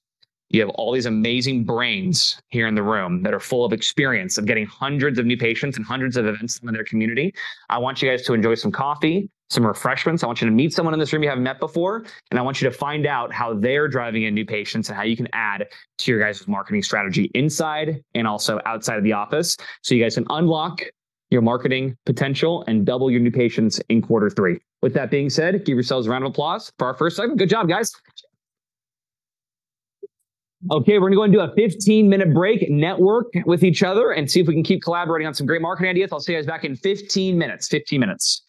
S1: You have all these amazing brains here in the room that are full of experience of getting hundreds of new patients and hundreds of events in their community. I want you guys to enjoy some coffee, some refreshments. I want you to meet someone in this room you haven't met before, and I want you to find out how they're driving in new patients and how you can add to your guys' marketing strategy inside and also outside of the office so you guys can unlock your marketing potential and double your new patients in Q3. With that being said, give yourselves a round of applause for our first segment. Good job, guys. Okay, we're going to go and do a 15-minute break, network with each other, and see if we can keep collaborating on some great marketing ideas. I'll see you guys back in 15 minutes. 15 minutes.